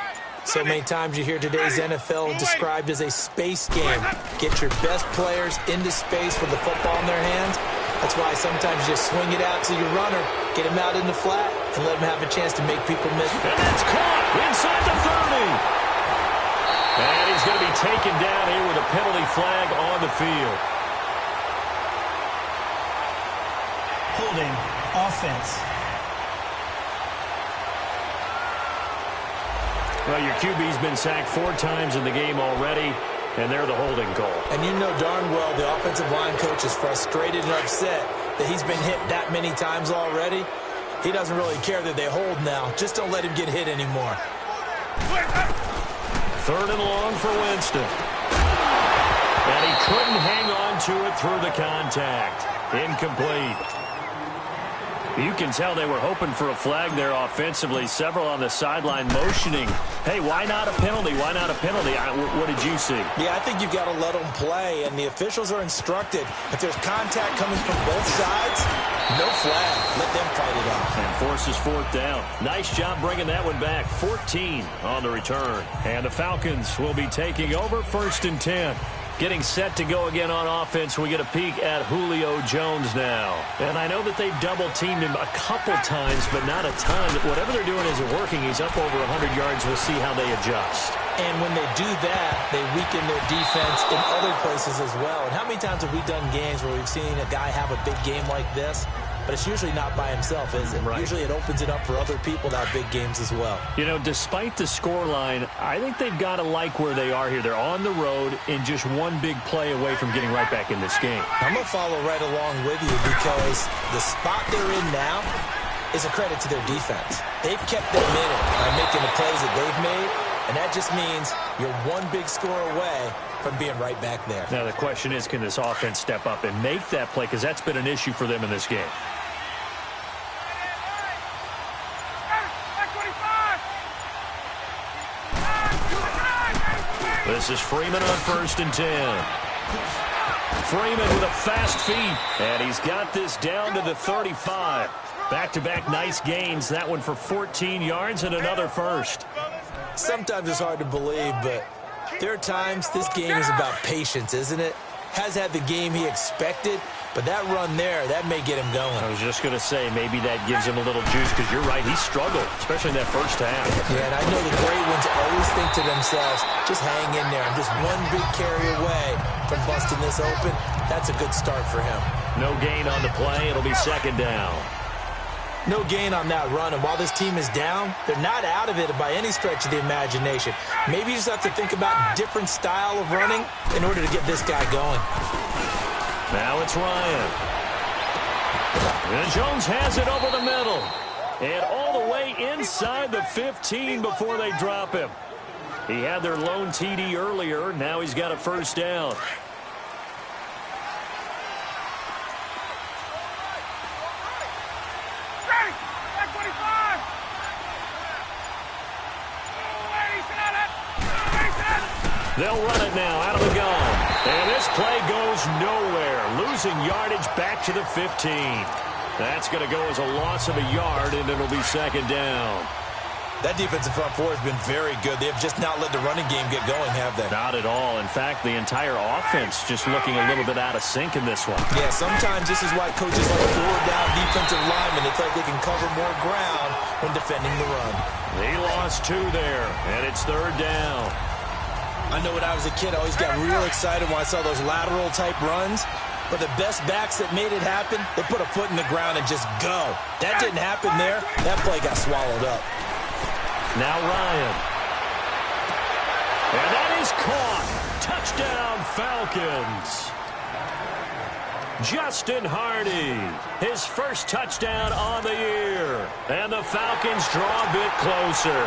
So many times you hear today's NFL described as a space game. Get your best players into space with the football in their hands. That's why sometimes you just swing it out to your runner, get him out in the flat, and let him have a chance to make people miss. And that's caught inside the 30. And he's going to be taken down here with a penalty flag on the field. Holding offense. Well, your QB's been sacked 4 times in the game already, and they're the holding call. And you know darn well the offensive line coach is frustrated and upset that he's been hit that many times already. He doesn't really care that they hold now. Just don't let him get hit anymore. 3rd and long for Winston. And he couldn't hang on to it through the contact. Incomplete. You can tell they were hoping for a flag there offensively. Several on the sideline motioning. Hey, why not a penalty? Why not a penalty? What did you see? Yeah, I think you've got to let them play, and the officials are instructed. If there's contact coming from both sides, no flag. Let them fight it out. And forces 4th down. Nice job bringing that one back. 14 on the return. And the Falcons will be taking over 1st and 10. Getting set to go again on offense, we get a peek at Julio Jones now. And I know that they've double-teamed him a couple times, but not a ton. Whatever they're doing isn't working. He's up over 100 yards. We'll see how they adjust. And when they do that, they weaken their defense in other places as well. And how many times have we done games where we've seen a guy have a big game like this? But it's usually not by himself, is it? Right. Usually it opens it up for other people to have big games as well. You know, despite the scoreline, I think they've got to like where they are here. They're on the road and just one big play away from getting right back in this game. I'm going to follow right along with you because the spot they're in now is a credit to their defense. They've kept them in it by making the plays that they've made, and that just means you're one big score away from being right back there. Now the question is, can this offense step up and make that play? Because that's been an issue for them in this game. This is Freeman on 1st and 10. Freeman with a fast feet, and he's got this down to the 35. Back-to-back nice gains. That one for 14 yards and another first. Sometimes it's hard to believe, but there are times this game is about patience, isn't it? Has had the game he expected, but that run there, that may get him going. I was just going to say, maybe that gives him a little juice, because you're right, he struggled, especially in that first half. Yeah, and I know the great ones always think to themselves, just hang in there. I'm just one big carry away from busting this open. That's a good start for him. No gain on the play. It'll be 2nd down. No gain on that run, and while this team is down, they're not out of it by any stretch of the imagination. Maybe you just have to think about a different style of running in order to get this guy going. Now it's Ryan. And Jones has it over the middle. And all the way inside the 15 before they drop him. He had their lone TD earlier. Now he's got a 1st down. They'll run it now out of the gun. And this play goes nowhere. Losing yardage back to the 15. That's going to go as a loss of a yard, and it'll be 2nd down. That defensive front four has been very good. They have just not let the running game get going, have they? Not at all. In fact, the entire offense just looking a little bit out of sync in this one. Yeah, sometimes this is why coaches like forward down defensive linemen. They feel like they can cover more ground when defending the run. He lost 2 there, and it's 3rd down. I know when I was a kid, I always got real excited when I saw those lateral-type runs. But the best backs that made it happen, they put a foot in the ground and just go. That didn't happen there. That play got swallowed up. Now Ryan. And that is caught. Touchdown, Falcons. Justin Hardy, his first touchdown on the year. And the Falcons draw a bit closer.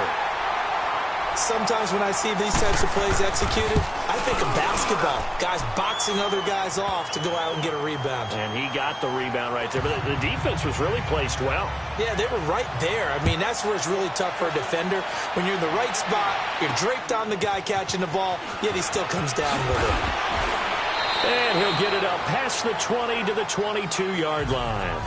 Sometimes when I see these types of plays executed, I think of basketball. Guys boxing other guys off to go out and get a rebound. And he got the rebound right there. But the defense was really placed well. Yeah, they were right there. I mean, that's where it's really tough for a defender. When you're in the right spot, you're draped on the guy catching the ball, yet he still comes down with it. And he'll get it up past the 20 to the 22-yard line.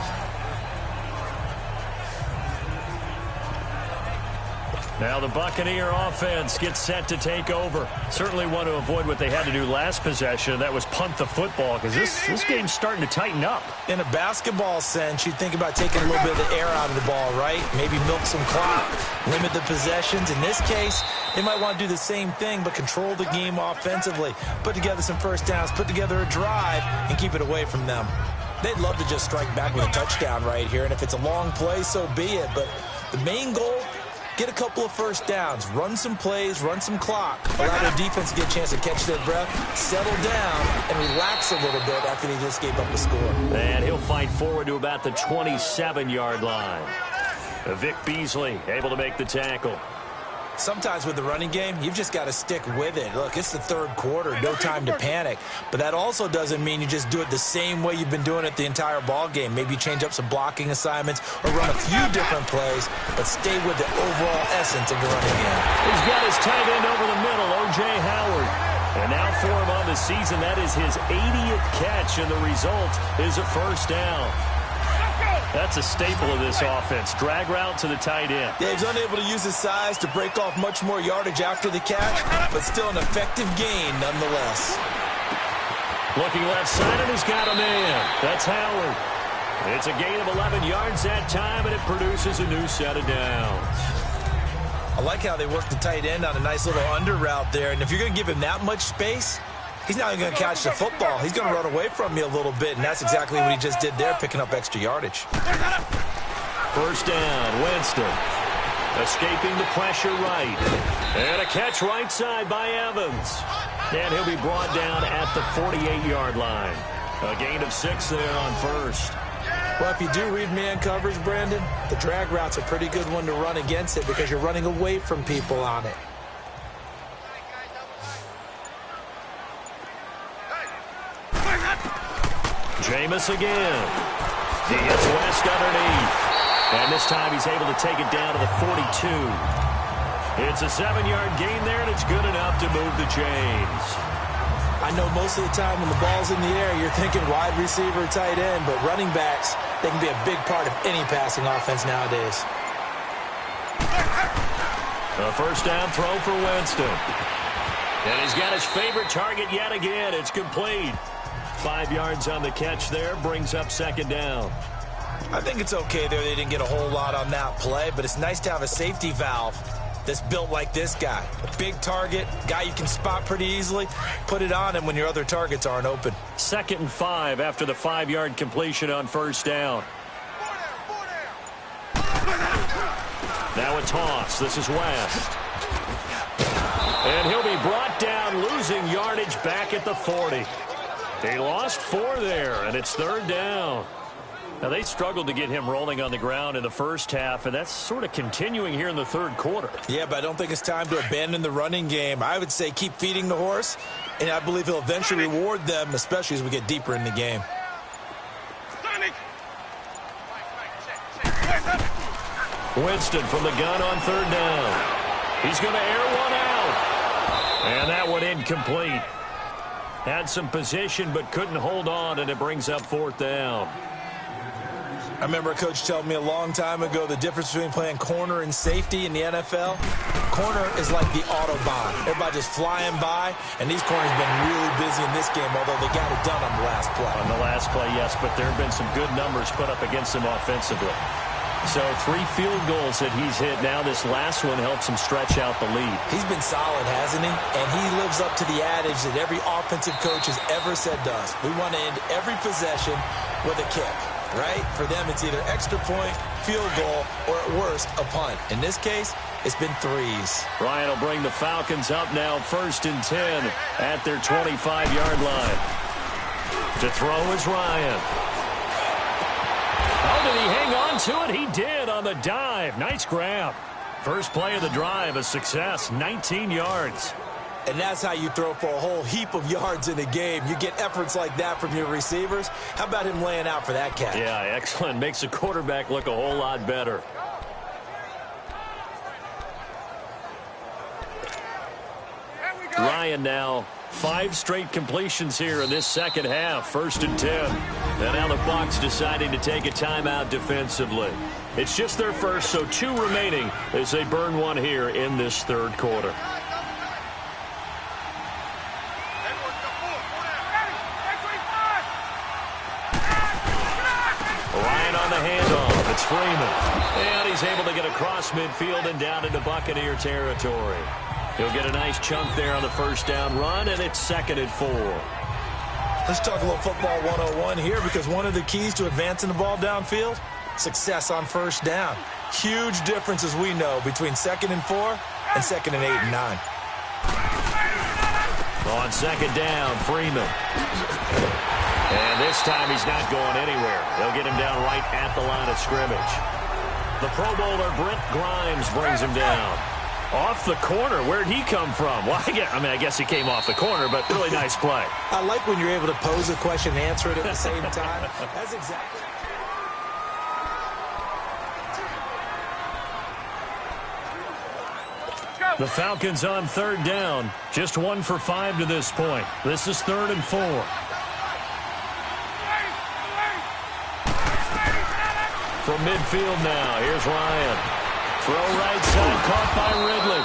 Now the Buccaneer offense gets set to take over. Certainly want to avoid what they had to do last possession. That was punt the football, because this game's starting to tighten up. In a basketball sense, you think about taking a little bit of the air out of the ball, right? Maybe milk some clock, limit the possessions. In this case, they might want to do the same thing, but control the game offensively. Put together some first downs, put together a drive, and keep it away from them. They'd love to just strike back with a touchdown right here, and if it's a long play, so be it. But the main goal, get a couple of first downs, run some plays, run some clock, allow their defense to get a chance to catch their breath, settle down, and relax a little bit after they just gave up a score. And he'll fight forward to about the 27-yard line. Vic Beasley able to make the tackle. Sometimes with the running game, you've just got to stick with it. Look, it's the 3rd quarter, no time to panic. But that also doesn't mean you just do it the same way you've been doing it the entire ball game. Maybe change up some blocking assignments or run a few different plays, but stay with the overall essence of the running game. He's got his tight end over the middle, O.J. Howard. And now for him on the season, that is his 80th catch, and the result is a first down. That's a staple of this offense. Drag route to the tight end. Yeah, he's unable to use his size to break off much more yardage after the catch, but still an effective gain nonetheless. Looking left side, and he's got a man. That's Howard. It's a gain of 11 yards that time, and it produces a new set of downs. I like how they work the tight end on a nice little under route there, and if you're going to give him that much space, he's not even going to catch the football. He's going to run away from me a little bit, and that's exactly what he just did there, picking up extra yardage. First down, Winston. Escaping the pressure right. And a catch right side by Evans. And he'll be brought down at the 48-yard line. A gain of 6 there on first. Well, if you do read man coverage, Brandon, the drag route's a pretty good one to run against it because you're running away from people on it. Jameis again. He gets West underneath. And this time he's able to take it down to the 42. It's a 7-yard gain there, and it's good enough to move the chains. I know most of the time when the ball's in the air, you're thinking wide receiver, tight end, but running backs, they can be a big part of any passing offense nowadays. A first down throw for Winston. And he's got his favorite target yet again. It's complete. 5 yards on the catch there, brings up second down. I think it's okay there. They didn't get a whole lot on that play, but it's nice to have a safety valve that's built like this guy. A big target, guy you can spot pretty easily. Put it on him when your other targets aren't open. 2nd and 5 after the 5-yard completion on first down. Now a toss. This is West. And he'll be brought down, losing yardage back at the 40. He lost 4 there, and it's 3rd down. Now, they struggled to get him rolling on the ground in the first half, and that's sort of continuing here in the 3rd quarter. Yeah, but I don't think it's time to abandon the running game. I would say keep feeding the horse, and I believe he'll eventually reward them, especially as we get deeper in the game. Winston from the gun on 3rd down. He's going to air one out. And that one incomplete. Had some position but couldn't hold on, and it brings up 4th down. I remember a coach telling me a long time ago the difference between playing corner and safety in the NFL. Corner is like the Autobahn. Everybody just flying by, and these corners have been really busy in this game, although they got it done on the last play. On the last play, yes, but there have been some good numbers put up against them offensively. So 3 field goals that he's hit now. This last one helps him stretch out the lead. He's been solid, hasn't he? And he lives up to the adage that every offensive coach has ever said to us. We want to end every possession with a kick, right? For them, it's either extra point, field goal, or at worst, a punt. In this case, it's been 3s. Ryan will bring the Falcons up now 1st and 10 at their 25-yard line. To throw is Ryan. Oh, did he hang on to it? He did on the dive. Nice grab. First play of the drive, a success, 19 yards. And that's how you throw for a whole heap of yards in a game. You get efforts like that from your receivers. How about him laying out for that catch? Yeah, excellent. Makes the quarterback look a whole lot better. Ryan now 5 straight completions here in this second half. 1st and 10. And now the Bucs deciding to take a timeout defensively. It's just their first, so 2 remaining as they burn one here in this 3rd quarter. Ryan on the handoff. It's Freeman. And he's able to get across midfield and down into Buccaneer territory. He'll get a nice chunk there on the 1st down run, and it's 2nd and 4. Let's talk a little football 101 here, because one of the keys to advancing the ball downfield, success on 1st down. Huge difference, as we know, between 2nd and 4 and 2nd and 8 and 9. On 2nd down, Freeman. And this time he's not going anywhere. They'll get him down right at the line of scrimmage. The Pro Bowler Brent Grimes brings him down. Off the corner. Where'd he come from? Well, I guess he came off the corner, but really nice play. I like when you're able to pose a question and answer it at the same time. That's exactly. The Falcons on 3rd down. Just 1 for 5 to this point. This is 3rd and 4. From midfield now, here's Ryan. Throw right side, caught by Ridley.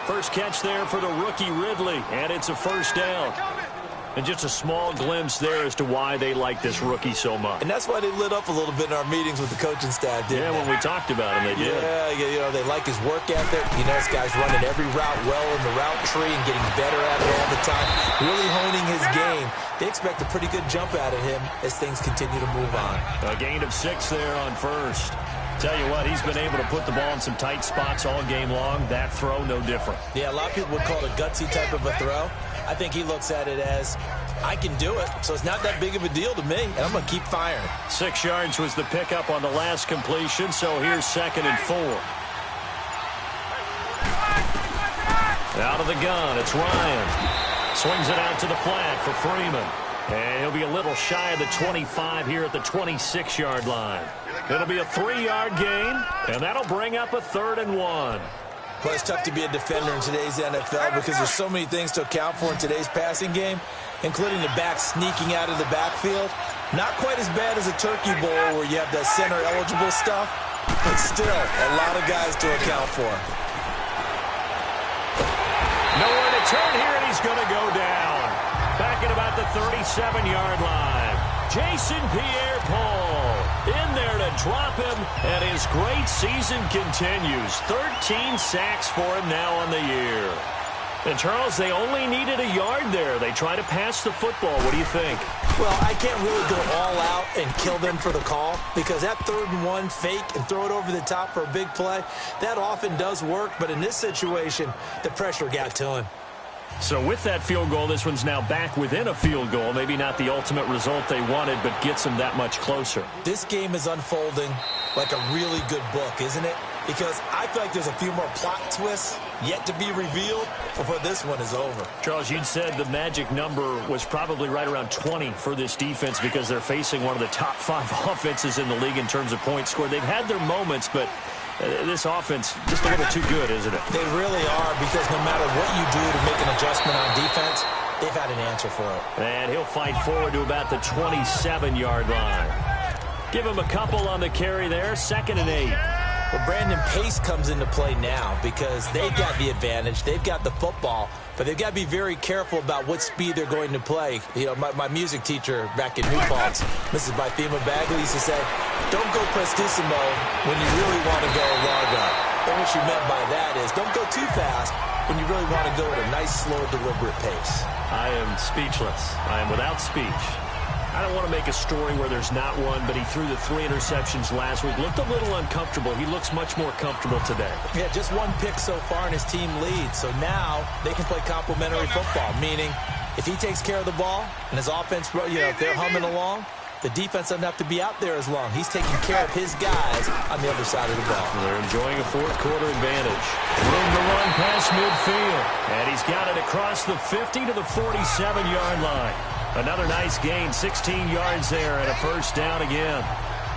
First catch there for the rookie Ridley, and it's a 1st down. And just a small glimpse there as to why they like this rookie so much. And that's why they lit up a little bit in our meetings with the coaching staff, didn't they? When we talked about him, they did. Yeah, they like his work ethic. This guy's running every route well in the route tree and getting better at it all the time. Really honing his game. They expect a pretty good jump out of him as things continue to move on. A gain of 6 there on 1st. Tell you what, he's been able to put the ball in some tight spots all game long. That throw, no different. Yeah, a lot of people would call it a gutsy type of a throw. I think he looks at it as, I can do it, so it's not that big of a deal to me, and I'm going to keep firing. 6 yards was the pickup on the last completion, so here's 2nd and 4. Out of the gun, it's Ryan. Swings it out to the flat for Freeman. And he'll be a little shy of the 25 here at the 26-yard line. It'll be a 3-yard gain, and that'll bring up a 3rd and 1. Well, it's tough to be a defender in today's NFL because there's so many things to account for in today's passing game, including the back sneaking out of the backfield. Not quite as bad as a turkey bowl where you have that center-eligible stuff, but still a lot of guys to account for. Nowhere to turn here, and he's going to go down. Back at about the 37-yard line. Jason Pierre-Paul in there to drop him, and his great season continues. 13 sacks for him now on the year. And, Charles, they only needed a yard there. They try to pass the football. What do you think? Well, I can't really go all out and kill them for the call because that 3rd and 1 fake and throw it over the top for a big play, that often does work. But in this situation, the pressure got to him. So with that field goal, this one's now back within a field goal. Maybe not the ultimate result they wanted, but gets them that much closer. This game is unfolding like a really good book, isn't it? Because I feel like there's a few more plot twists yet to be revealed before this one is over. Charles, you'd said the magic number was probably right around 20 for this defense because they're facing one of the top 5 offenses in the league in terms of points scored. They've had their moments, but this offense just a little too good, isn't it? They really are, because no matter what you do to make an adjustment on defense, they've had an answer for it. And he'll fight forward to about the 27-yard line. Give him a couple on the carry there. 2nd and 8. Well, Brandon, pace comes into play now because they've got the advantage. They've got the football, but they've got to be very careful about what speed they're going to play. You know, my music teacher back in New Paltz, Mrs. Bythema Bagley, used to say, don't go prestissimo when you really want to go largo. And what she meant by that is don't go too fast when you really want to go at a nice, slow, deliberate pace. I am speechless. I am without speech. I don't want to make a story where there's not one, but he threw the 3 interceptions last week. Looked a little uncomfortable. He looks much more comfortable today. Yeah, just 1 pick so far and his team leads. So now they can play complementary football, meaning if he takes care of the ball and his offense, you know, if they're humming along, the defense doesn't have to be out there as long. He's taking care of his guys on the other side of the ball. They're enjoying a 4th quarter advantage. Room to run past midfield. And he's got it across the 50 to the 47-yard line. Another nice gain, 16 yards there and a 1st down again.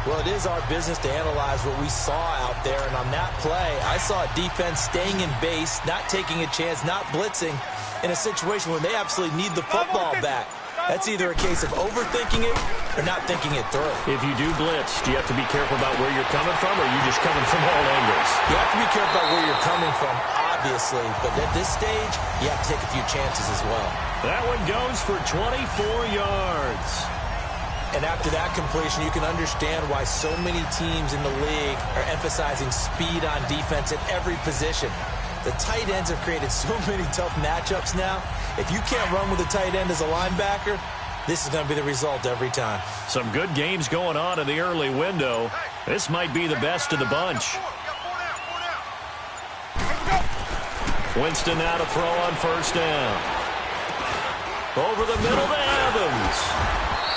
Well, it is our business to analyze what we saw out there. And on that play, I saw a defense staying in base, not taking a chance, not blitzing in a situation where they absolutely need the football back. That's either a case of overthinking it or not thinking it through. If you do blitz, do you have to be careful about where you're coming from, or are you just coming from all angles? You have to be careful about where you're coming from, obviously. But at this stage, you have to take a few chances as well. That one goes for 24 yards. And after that completion, you can understand why so many teams in the league are emphasizing speed on defense at every position. The tight ends have created so many tough matchups now. If you can't run with a tight end as a linebacker, this is going to be the result every time. Some good games going on in the early window. This might be the best of the bunch. Winston now to throw on 1st down. Over the middle to Evans.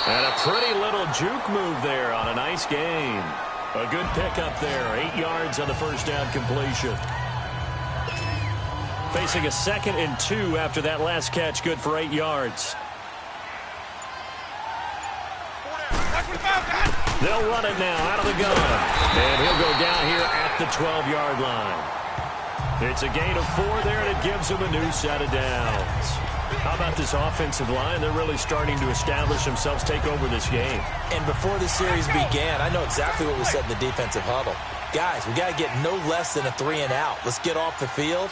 And a pretty little juke move there on a nice gain. A good pickup there. 8 yards on the 1st down completion. Facing a 2nd and 2 after that last catch, good for 8 yards. They'll run it now out of the gun. And he'll go down here at the 12-yard line. It's a gain of 4 there, and it gives him a new set of downs. How about this offensive line? They're really starting to establish themselves, take over this game. And before the series began, I know exactly what we said in the defensive huddle. Guys, we got to get no less than a 3 and out. Let's get off the field.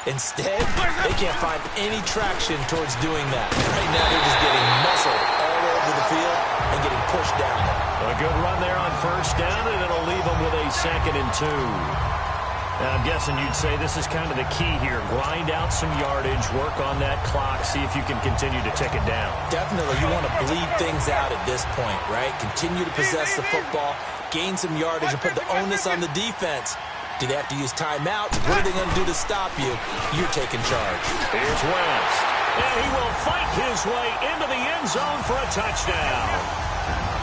Instead, they can't find any traction towards doing that. Right now, they're just getting muscled all over the field and getting pushed down. A good run there on 1st down, and it'll leave them with a 2nd and 2. Now, I'm guessing you'd say this is kind of the key here. Grind out some yardage, work on that clock, see if you can continue to tick it down. Definitely. You want to bleed things out at this point, right? Continue to possess the football, gain some yardage, and put the onus on the defense. Do they have to use timeouts? What are they going to do to stop you? You're taking charge. Here's West. And he will fight his way into the end zone for a touchdown.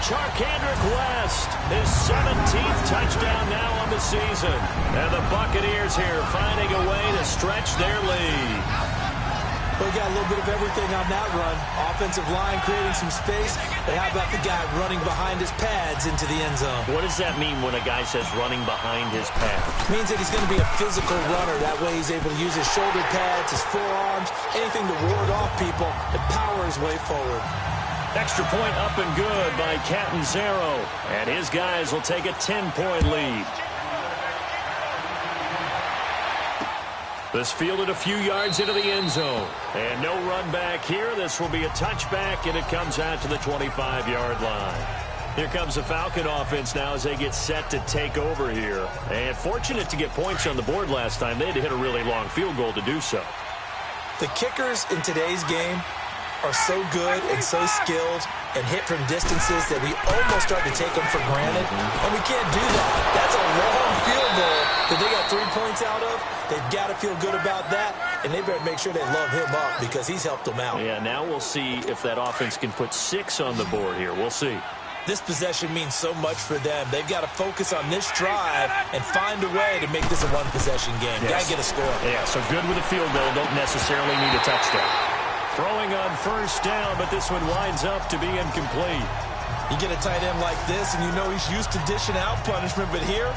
Charkandrick West, his 17th touchdown now on the season. And the Buccaneers here finding a way to stretch their lead. We got a little bit of everything on that run. Offensive line creating some space. But how about the guy running behind his pads into the end zone? What does that mean when a guy says running behind his pads? It means that he's going to be a physical runner. That way he's able to use his shoulder pads, his forearms, anything to ward off people and power his way forward. Extra point up and good by Catanzaro. And his guys will take a 10-point lead. This fielded a few yards into the end zone. And no run back here. This will be a touchback, and it comes out to the 25-yard line. Here comes the Falcon offense now as they get set to take over here. And fortunate to get points on the board last time. They had to hit a really long field goal to do so. The kickers in today's game are so good and so skilled and hit from distances that we almost start to take them for granted. And we can't do that. That's a long field goal that they got 3 points out of. They've got to feel good about that, and they better make sure they love him up because he's helped them out. Yeah, now we'll see if that offense can put 6 on the board here. We'll see. This possession means so much for them. They've got to focus on this drive and find a way to make this a one-possession game. Yes. Got to get a score. Yeah, so good with a field goal. Don't necessarily need a touchdown. Throwing on 1st down, but this one winds up to be incomplete. You get a tight end like this, and you know he's used to dishing out punishment, but here,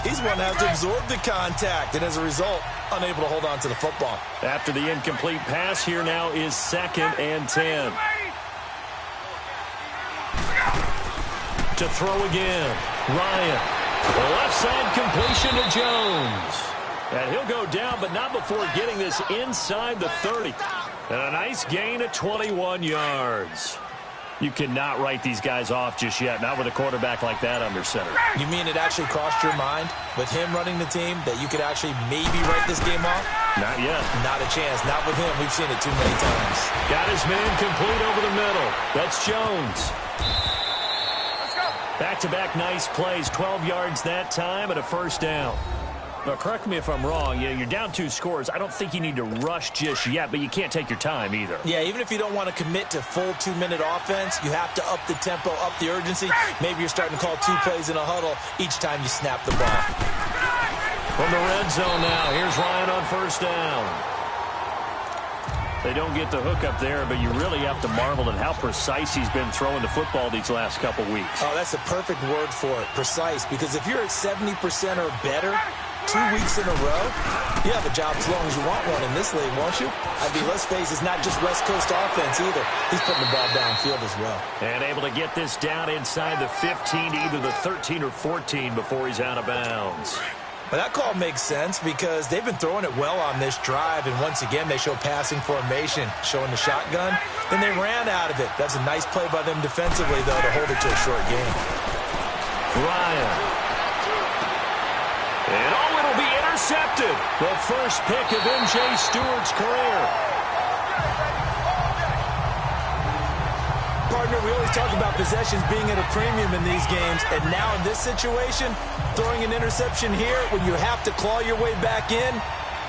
he's one that has to absorb the contact, and as a result, unable to hold on to the football. After the incomplete pass, here now is 2nd and 10. To throw again. Ryan. The left side completion to Jones. And he'll go down, but not before getting this inside the 30. And a nice gain of 21 yards. You cannot write these guys off just yet, not with a quarterback like that under center. You mean it actually crossed your mind with him running the team that you could actually maybe write this game off? Not yet. Not a chance. Not with him. We've seen it too many times. Got his man complete over the middle. That's Jones. Back-to-back nice plays. 12 yards that time and a first down. Now, correct me if I'm wrong. You're down 2 scores. I don't think you need to rush just yet, but you can't take your time either. Yeah, even if you don't want to commit to full 2-minute offense, you have to up the tempo, up the urgency. Maybe you're starting to call 2 plays in a huddle each time you snap the ball. From the red zone now, here's Ryan on first down. They don't get the hook up there, but you really have to marvel at how precise he's been throwing the football these last couple weeks. Oh, that's the perfect word for it, precise, because if you're at 70% or better 2 weeks in a row, you have a job as long as you want one in this league, won't you? I mean, let's face it, it's not just West Coast offense either. He's putting the ball downfield as well. And able to get this down inside the 15, either the 13 or 14 before he's out of bounds. Well, that call makes sense because they've been throwing it well on this drive, and once again, they show passing formation, showing the shotgun. Then they ran out of it. That's a nice play by them defensively, though, to hold it to a short game. Ryan. And it'll be intercepted. The first pick of M.J. Stewart's career. Partner, we always talk about possessions being at a premium in these games, and now in this situation, throwing an interception here when you have to claw your way back in,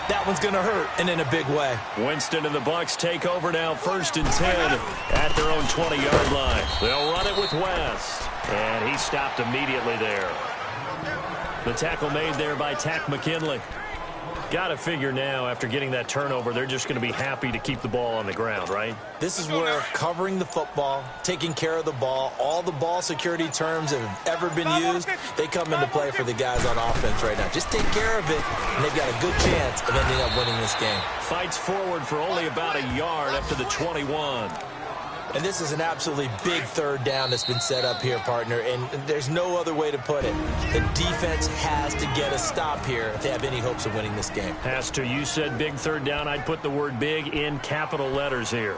that one's going to hurt, and in a big way. Winston and the Bucs take over now, 1st and 10 at their own 20-yard line. They'll run it with West, and he stopped immediately there. The tackle made there by Tack McKinley. Got to figure now, after getting that turnover, they're just going to be happy to keep the ball on the ground, right? This is where covering the football, taking care of the ball, all the ball security terms that have ever been used, they come into play for the guys on offense right now. Just take care of it, and they've got a good chance of ending up winning this game. Fights forward for only about a yard up to the 21. And this is an absolutely big 3rd down that's been set up here, partner, and there's no other way to put it. The defense has to get a stop here if they have any hopes of winning this game. Has to. You said big 3rd down. I'd put the word big in capital letters here.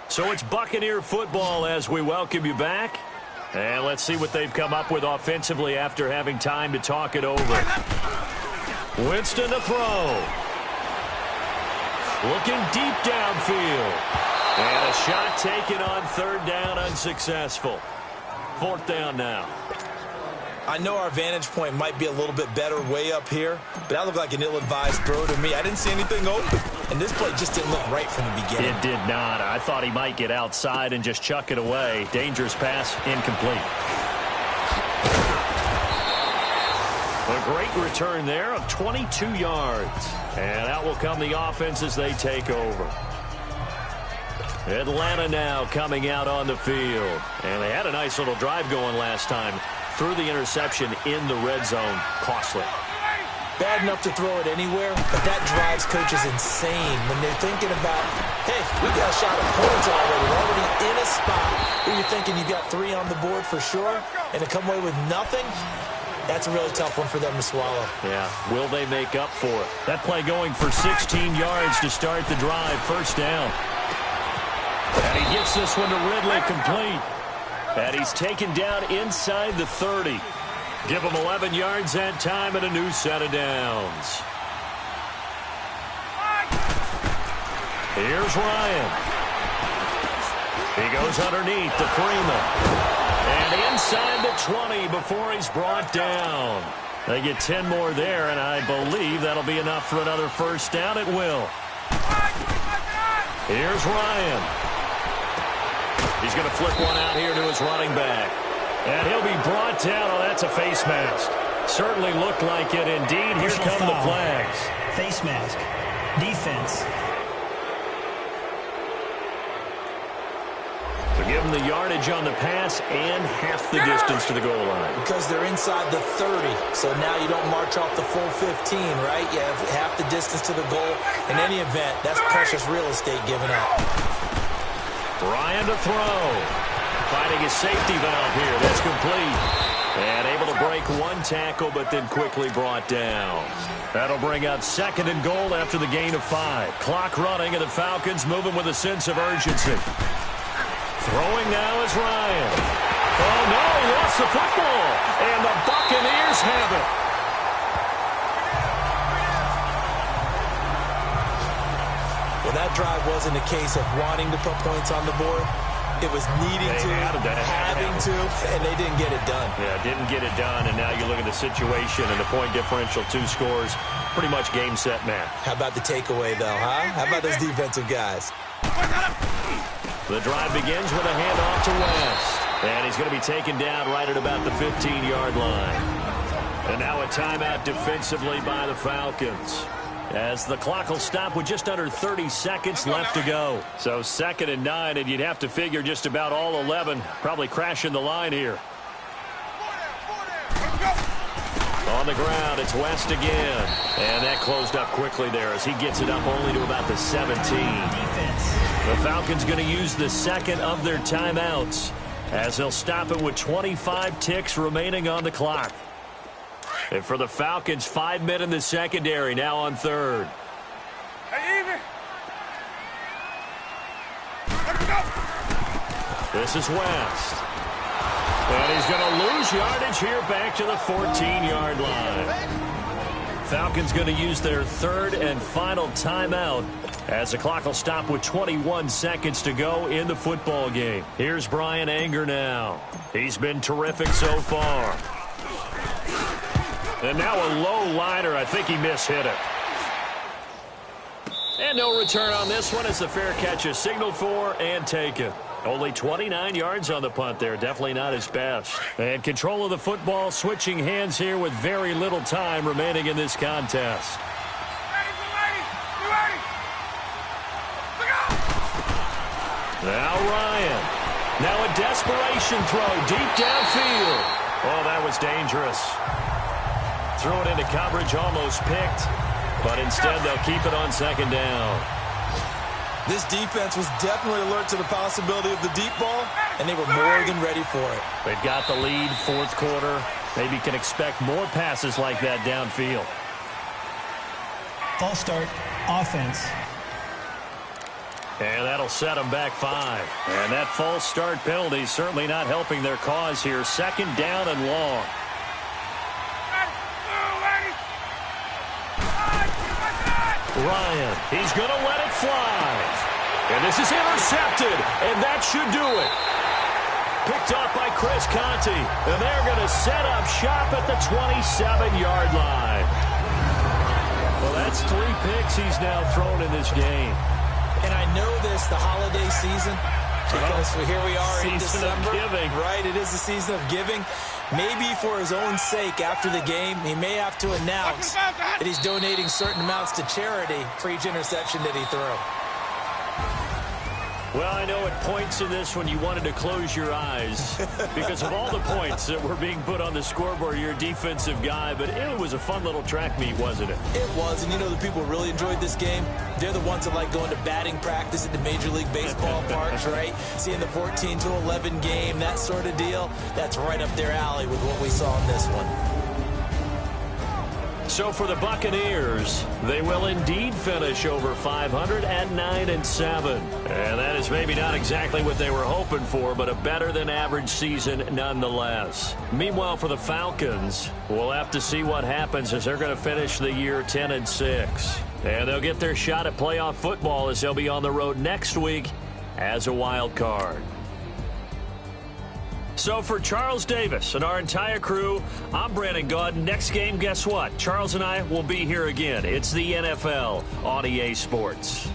So it's Buccaneer football as we welcome you back. And let's see what they've come up with offensively after having time to talk it over. Winston to throw. Looking deep downfield. And a shot taken on 3rd down, unsuccessful. 4th down now. I know our vantage point might be a little bit better way up here, but that looked like an ill-advised throw to me. I didn't see anything open, and this play just didn't look right from the beginning. It did not. I thought he might get outside and just chuck it away. Dangerous pass, incomplete. A great return there of 22 yards. And out will come the offense as they take over. Atlanta now coming out on the field. And they had a nice little drive going last time. Threw the interception in the red zone. Costly. Bad enough to throw it anywhere, but that drives coaches insane when they're thinking about, hey, we got a shot at points already. We're already in a spot where you're thinking you got 3 on the board for sure, and to come away with nothing, that's a really tough one for them to swallow. Yeah, will they make up for it? That play going for 16 yards to start the drive. 1st down. And he gets this one to Ridley complete. And he's taken down inside the 30. Give him 11 yards that time and a new set of downs. Here's Ryan. He goes underneath to Freeman. And inside the 20 before he's brought down. They get 10 more there, and I believe that'll be enough for another 1st down. It will. Here's Ryan. He's going to flip one out here to his running back. And he'll be brought down. Oh, that's a face mask. Certainly looked like it indeed. Here come the flags. Face mask. Defense. To give give them the yardage on the pass and half the distance to the goal line. Because they're inside the 30, so now you don't march off the full 15, right? You have half the distance to the goal. In any event, that's precious real estate given up. Ryan to throw. Finding his safety valve here. That's complete. And able to break one tackle, but then quickly brought down. That'll bring up 2nd and goal after the gain of 5. Clock running, and the Falcons moving with a sense of urgency. Throwing now is Ryan. Oh, no, he lost the football. And the Buccaneers have it. Well, that drive wasn't a case of wanting to put points on the board. It was needing to, having to, and they didn't get it done. Yeah, didn't get it done, and now you look at the situation and the point differential, 2 scores, pretty much game, set, match. How about the takeaway, though, huh? How about those defensive guys? The drive begins with a handoff to West, and he's going to be taken down right at about the 15-yard line. And now a timeout defensively by the Falcons, as the clock will stop with just under 30 seconds left to go. So 2nd and 9, and you'd have to figure just about all 11 probably crashing the line here. On the ground, it's West again. And that closed up quickly there as he gets it up only to about the 17. The Falcons going to use the 2nd of their timeouts as they'll stop it with 25 ticks remaining on the clock. And for the Falcons, 5 men in the secondary, now on 3rd. This is West. And he's going to lose yardage here back to the 14-yard line. Falcons going to use their 3rd and final timeout as the clock will stop with 21 seconds to go in the football game. Here's Brian Anger now. He's been terrific so far. And now a low liner. I think he mishit it. And no return on this one as the fair catch is signaled for and taken. Only 29 yards on the punt there. Definitely not his best. And control of the football switching hands here with very little time remaining in this contest. Now Ryan. Now a desperation throw deep downfield. Oh, that was dangerous. Threw it into coverage, almost picked, but instead they'll keep it on 2nd down. This defense was definitely alert to the possibility of the deep ball, and they were more than ready for it. They've got the lead, 4th quarter. Maybe can expect more passes like that downfield. False start, offense. And that'll set them back 5. And that false start penalty certainly not helping their cause here. 2nd down and long. Ryan, he's going to let it fly. And this is intercepted, and that should do it. Picked off by Chris Conte, and they're going to set up shop at the 27-yard line. Well, that's 3 picks he's now thrown in this game. And I know this, the holiday season, because here we are in December. Giving. Right, it is the season of giving. Maybe for his own sake, after the game, he may have to announce that he's donating certain amounts to charity for each interception that he threw. Well, I know at points in this when you wanted to close your eyes because of all the points that were being put on the scoreboard. You're a defensive guy, but it was a fun little track meet, wasn't it? It was, and you know the people who really enjoyed this game? They're the ones that like going to batting practice at the Major League Baseball parks, right? Seeing the 14-11 game, that sort of deal. That's right up their alley with what we saw in this one. So for the Buccaneers, they will indeed finish over 500 at 9-7. And that is maybe not exactly what they were hoping for, but a better than average season nonetheless. Meanwhile, for the Falcons, we'll have to see what happens as they're going to finish the year 10-6. And they'll get their shot at playoff football as they'll be on the road next week as a wild card. So for Charles Davis and our entire crew, I'm Brandon Gaudin. Next game, guess what? Charles and I will be here again. It's the NFL on EA Sports.